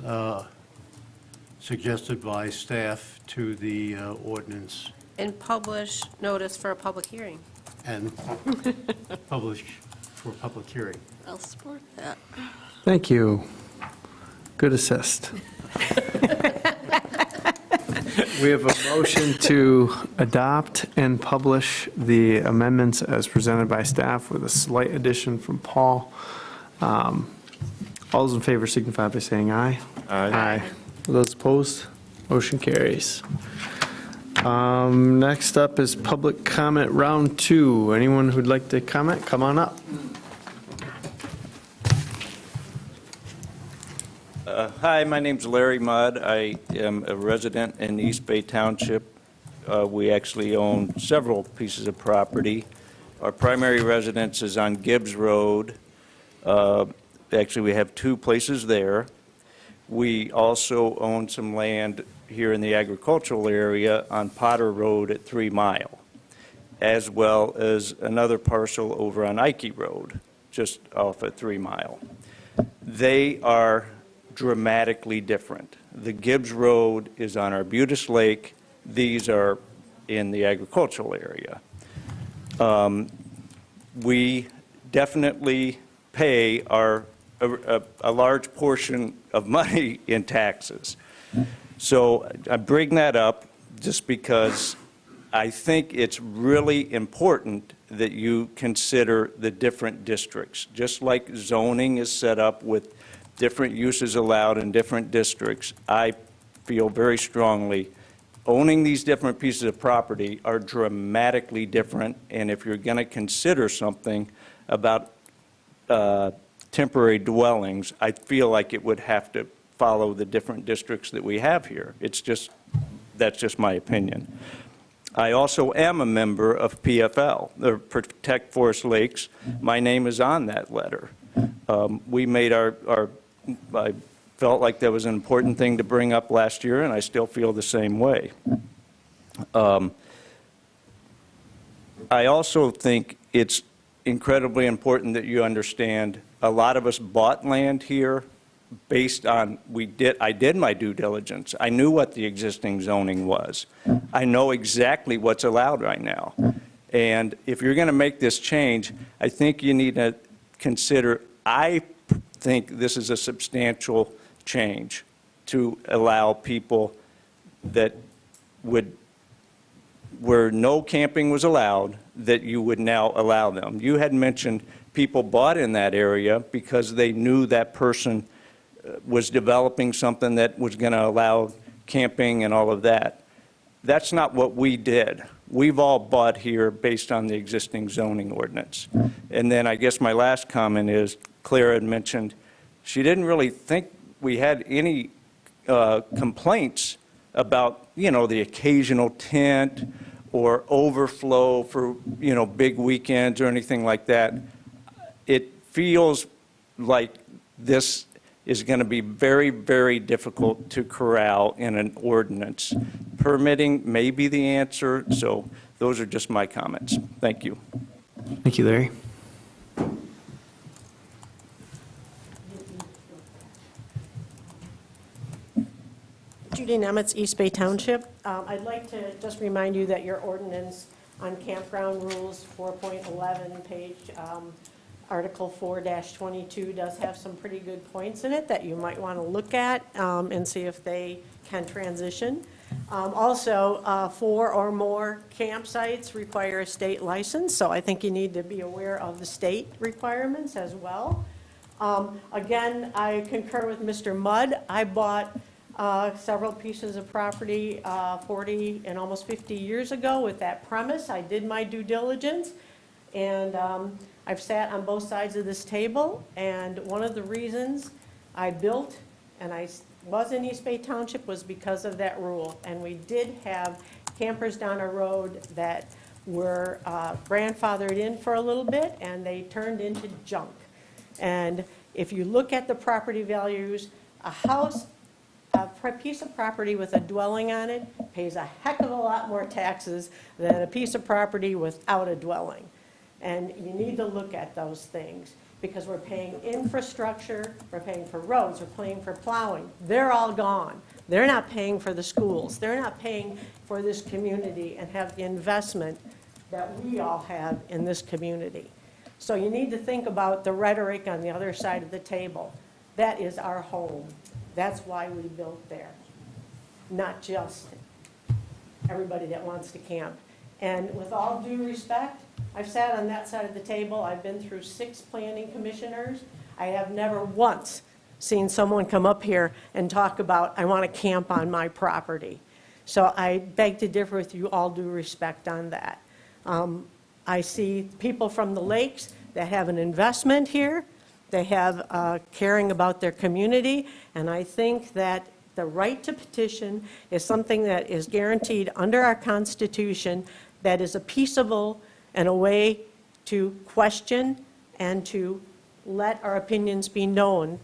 suggested by staff to the ordinance And publish notice for a public hearing. and publish for public hearing. I'll support that. Thank you. Good assist. We have a motion to adopt and publish the amendments as presented by staff with a slight addition from Paul. All those in favor signify by saying aye. Aye. Those opposed, motion carries. Next up is public comment round 2. Anyone who'd like to comment, come on up. Hi, my name's Larry Mudd. I am a resident in East Bay Township. We actually own several pieces of property. Our primary residence is on Gibbs Road. Actually, we have 2 places there. We also own some land here in the agricultural area on Potter Road at 3 Mile, as well as another parcel over on Ike Road, just off at 3 Mile. They are dramatically different. The Gibbs Road is on Arbutus Lake. These are in the agricultural area. We definitely pay a large portion of money in taxes. So I bring that up just because I think it's really important that you consider the different districts. Just like zoning is set up with different uses allowed in different districts, I feel very strongly owning these different pieces of property are dramatically different, and if you're going to consider something about temporary dwellings, I feel like it would have to follow the different districts that we have here. That's just my opinion. I also am a member of PFL, the Protect Forest Lakes. My name is on that letter. We made I felt like that was an important thing to bring up last year, and I still feel the same way. I also think it's incredibly important that you understand a lot of us bought land here based on, I did my due diligence. I knew what the existing zoning was. I know exactly what's allowed right now. And if you're going to make this change, I think you need to consider, I think this is a substantial change to allow people that where no camping was allowed, that you would now allow them. You had mentioned people bought in that area because they knew that person was developing something that was going to allow camping and all of that. That's not what we did. We've all bought here based on the existing zoning ordinance. And then I guess my last comment is, Claire had mentioned, she didn't really think we had any complaints about, the occasional tent or overflow for, big weekends or anything like that. It feels like this is going to be very, very difficult to corral in an ordinance. Permitting may be the answer, so those are just my comments. Thank you. Thank you, Larry. Judy Nemitz, East Bay Township. I'd like to just remind you that your ordinance on campground rules, 4.11, page Article 4-22 does have some pretty good points in it that you might want to look at and see if they can transition. Also, 4 or more campsites require a state license, so I think you need to be aware of the state requirements as well. Again, I concur with Mr. Mudd. I bought several pieces of property 40 and almost 50 years ago with that premise. I did my due diligence, and I've sat on both sides of this table, and one of the reasons I built and I was in East Bay Township was because of that rule. And we did have campers down a road that were grandfathered in for a little bit, and they turned into junk. And if you look at the property values, a piece of property with a dwelling on it pays a heck of a lot more taxes than a piece of property without a dwelling. And you need to look at those things, because we're paying infrastructure, we're paying for roads, we're paying for plowing. They're all gone. They're not paying for the schools. They're not paying for this community and have the investment that we all have in this community. So you need to think about the rhetoric on the other side of the table. That is our home. That's why we built there, not just everybody that wants to camp. And with all due respect, I've sat on that side of the table. I've been through 6 planning commissioners. I have never once seen someone come up here and talk about, I want to camp on my property. So I beg to differ with you, all due respect on that. I see people from the lakes that have an investment here. They have caring about their community, and I think that the right to petition is something that is guaranteed under our Constitution, that is a peaceable and a way to question and to let our opinions be known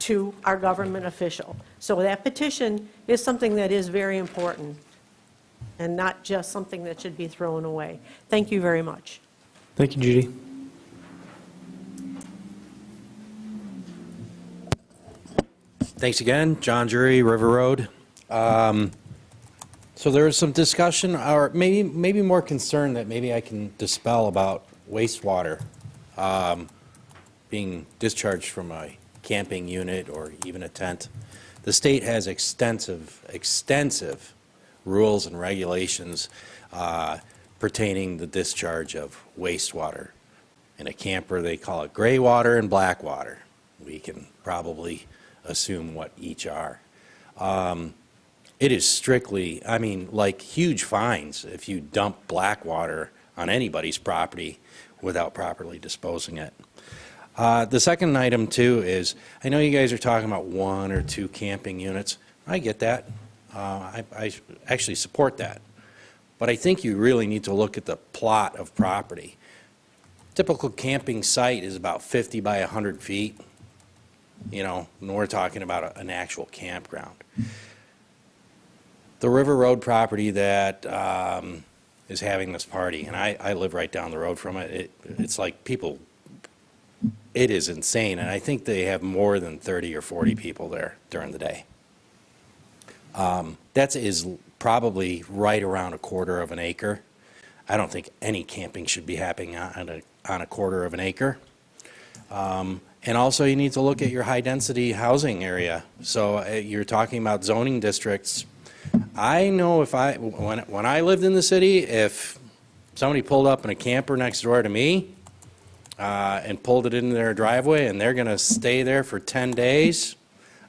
to our government official. So that petition is something that is very important and not just something that should be thrown away. Thank you very much. Thank you, Judy. Thanks again, John Jury, River Road. So there was some discussion, or maybe more concern that maybe I can dispel about wastewater being discharged from a camping unit or even a tent. The state has extensive rules and regulations pertaining the discharge of wastewater. In a camper, they call it gray water and black water. We can probably assume what each are. It is strictly, I mean, like huge fines if you dump black water on anybody's property without properly disposing it. The second item too is, I know you guys are talking about 1 or 2 camping units. I get that. I actually support that. But I think you really need to look at the plot of property. Typical camping site is about 50 by 100 feet, you know, and we're talking about an actual campground. The River Road property that is having this party, and I live right down the road from it, it's like people, it is insane, and I think they have more than 30 or 40 people there during the day. That is probably right around 1/4 of an acre. I don't think any camping should be happening on 1/4 of an acre. And also, you need to look at your high-density housing area. So you're talking about zoning districts. I know when I lived in the city, if somebody pulled up in a camper next door to me and pulled it into their driveway and they're going to stay there for 10 days,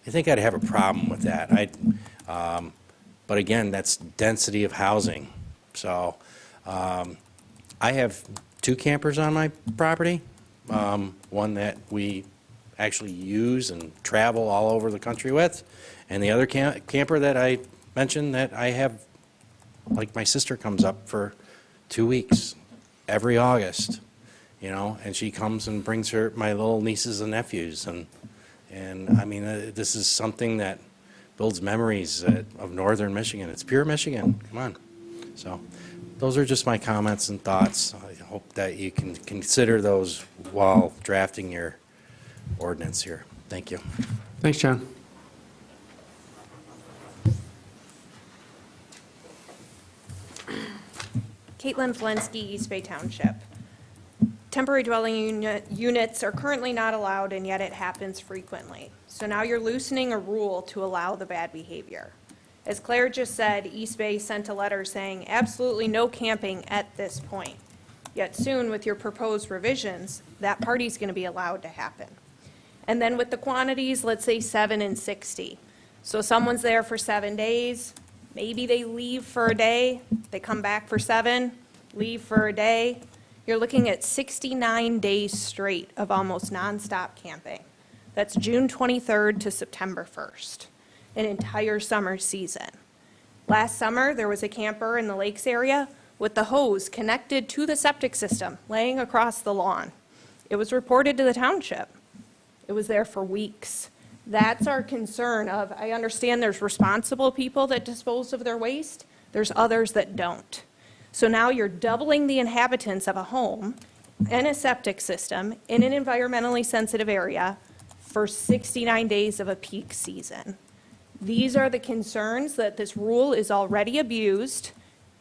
I think I'd have a problem with that. But again, that's density of housing. So I have 2 campers on my property, one that we actually use and travel all over the country with, and the other camper that I mentioned that I have, like my sister comes up for 2 weeks every August, you know, and she comes and brings my little nieces and nephews, and I mean, this is something that builds memories of northern Michigan. It's pure Michigan, come on. So those are just my comments and thoughts. I hope that you can consider those while drafting your ordinance here. Thank you. Thanks, John. Caitlin Flensky, East Bay Township. Temporary dwelling units are currently not allowed, and yet it happens frequently. So now you're loosening a rule to allow the bad behavior. As Claire just said, East Bay sent a letter saying absolutely no camping at this point. Yet soon, with your proposed revisions, that party's going to be allowed to happen. And then with the quantities, let's say 7 and 60. So someone's there for 7 days, maybe they leave for a day, they come back for 7, leave for a day. You're looking at 69 days straight of almost nonstop camping. That's June 23rd to September 1st, an entire summer season. Last summer, there was a camper in the lakes area with the hose connected to the septic system laying across the lawn. It was reported to the township. It was there for weeks. That's our concern of, I understand there's responsible people that dispose of their waste, there's others that don't. So now you're doubling the inhabitants of a home and a septic system in an environmentally sensitive area for 69 days of a peak season. These are the concerns, that this rule is already abused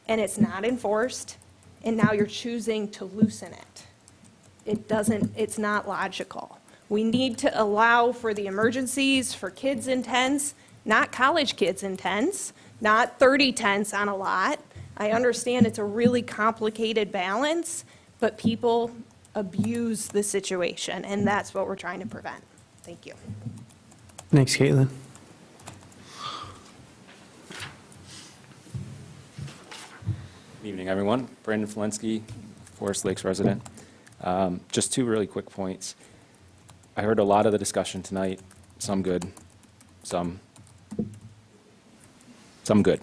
and it's not enforced, and now you're choosing to loosen it. It's not logical. We need to allow for the emergencies for kids in tents, not college kids in tents, not 30 tents on a lot. I understand it's a really complicated balance, but people abuse the situation, and that's what we're trying to prevent. Thank you. Thanks, Caitlin. Good evening, everyone. Brandon Flensky, Forest Lakes resident. Just 2 really quick points. I heard a lot of the discussion tonight, some good, some good.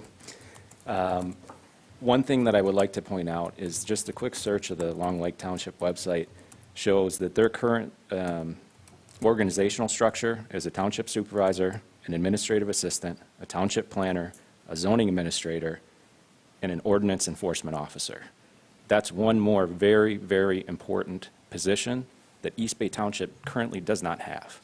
One thing that I would like to point out is just a quick search of the Long Lake Township website shows that their current organizational structure is a township supervisor, an administrative assistant, a township planner, a zoning administrator, and an ordinance enforcement officer. That's one more very, very important position that East Bay Township currently does not have.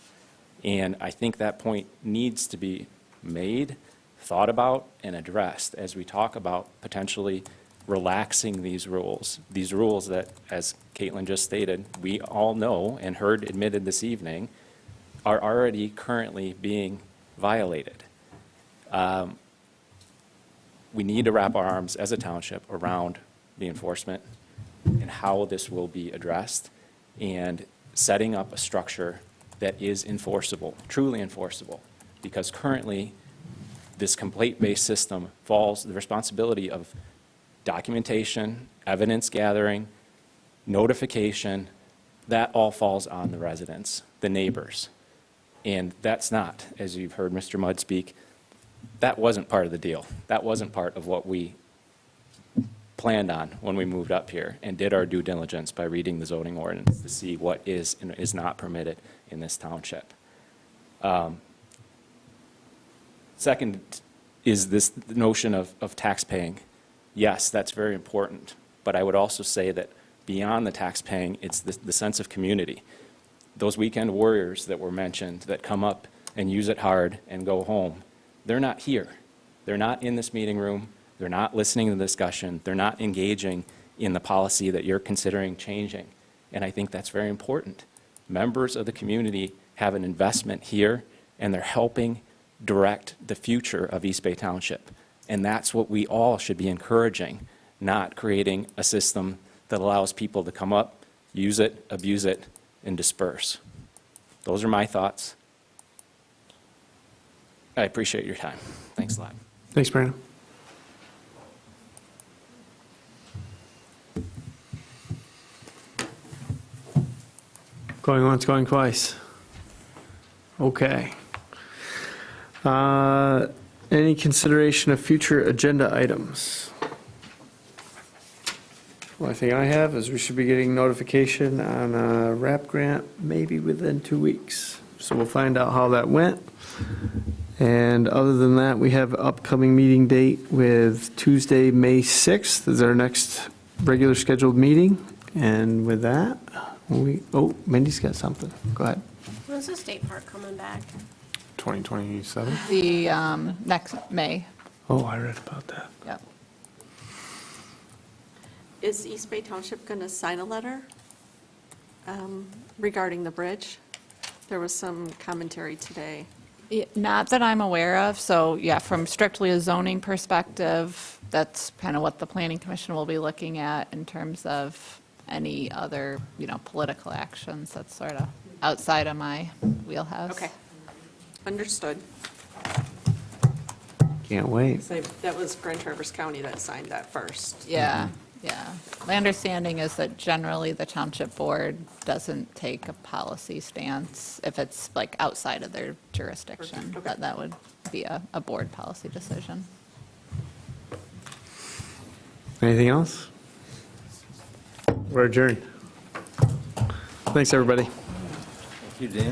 And I think that point needs to be made, thought about, and addressed as we talk about potentially relaxing these rules that, as Caitlin just stated, we all know and heard admitted this evening, are already currently being violated. We need to wrap our arms as a township around the enforcement and how this will be addressed, and setting up a structure that is enforceable, truly enforceable, because currently this complaint-based system falls, the responsibility of documentation, evidence gathering, notification, that all falls on the residents, the neighbors. And that's not, as you've heard Mr. Mudd speak, that wasn't part of the deal. That wasn't part of what we planned on when we moved up here and did our due diligence by reading the zoning ordinance to see what is and is not permitted in this township. Second is this notion of tax paying. Yes, that's very important, but I would also say that beyond the tax paying, it's the sense of community. Those weekend warriors that were mentioned that come up and use it hard and go home, they're not here. They're not in this meeting room. They're not listening to the discussion. They're not engaging in the policy that you're considering changing. And I think that's very important. Members of the community have an investment here, and they're helping direct the future of East Bay Township. And that's what we all should be encouraging, not creating a system that allows people to come up, use it, abuse it, and disperse. Those are my thoughts. I appreciate your time. Thanks a lot. Thanks, Brandon. Going once, going twice. Okay. Any consideration of future agenda items? One thing I have is we should be getting notification on a RAP grant maybe within 2 weeks. So we'll find out how that went. And other than that, we have upcoming meeting date with Tuesday, May 6th is our next regular scheduled meeting. And with that, Mindy's got something. Go ahead. When's the state park coming back? 2027? The next May. Oh, I read about that. Yep. Is East Bay Township going to sign a letter regarding the bridge? There was some commentary today. Not that I'm aware of, so yeah, from strictly a zoning perspective, that's kind of what the Planning Commission will be looking at in terms of any other, political actions. That's sort of outside of my wheelhouse. Okay, understood. Can't wait. So that was Grand Traverse County that signed that first. Yeah, yeah. My understanding is that generally the township board doesn't take a policy stance if it's like outside of their jurisdiction. Okay. That would be a board policy decision. Anything else? We're adjourned. Thanks, everybody. Thank you, Dan.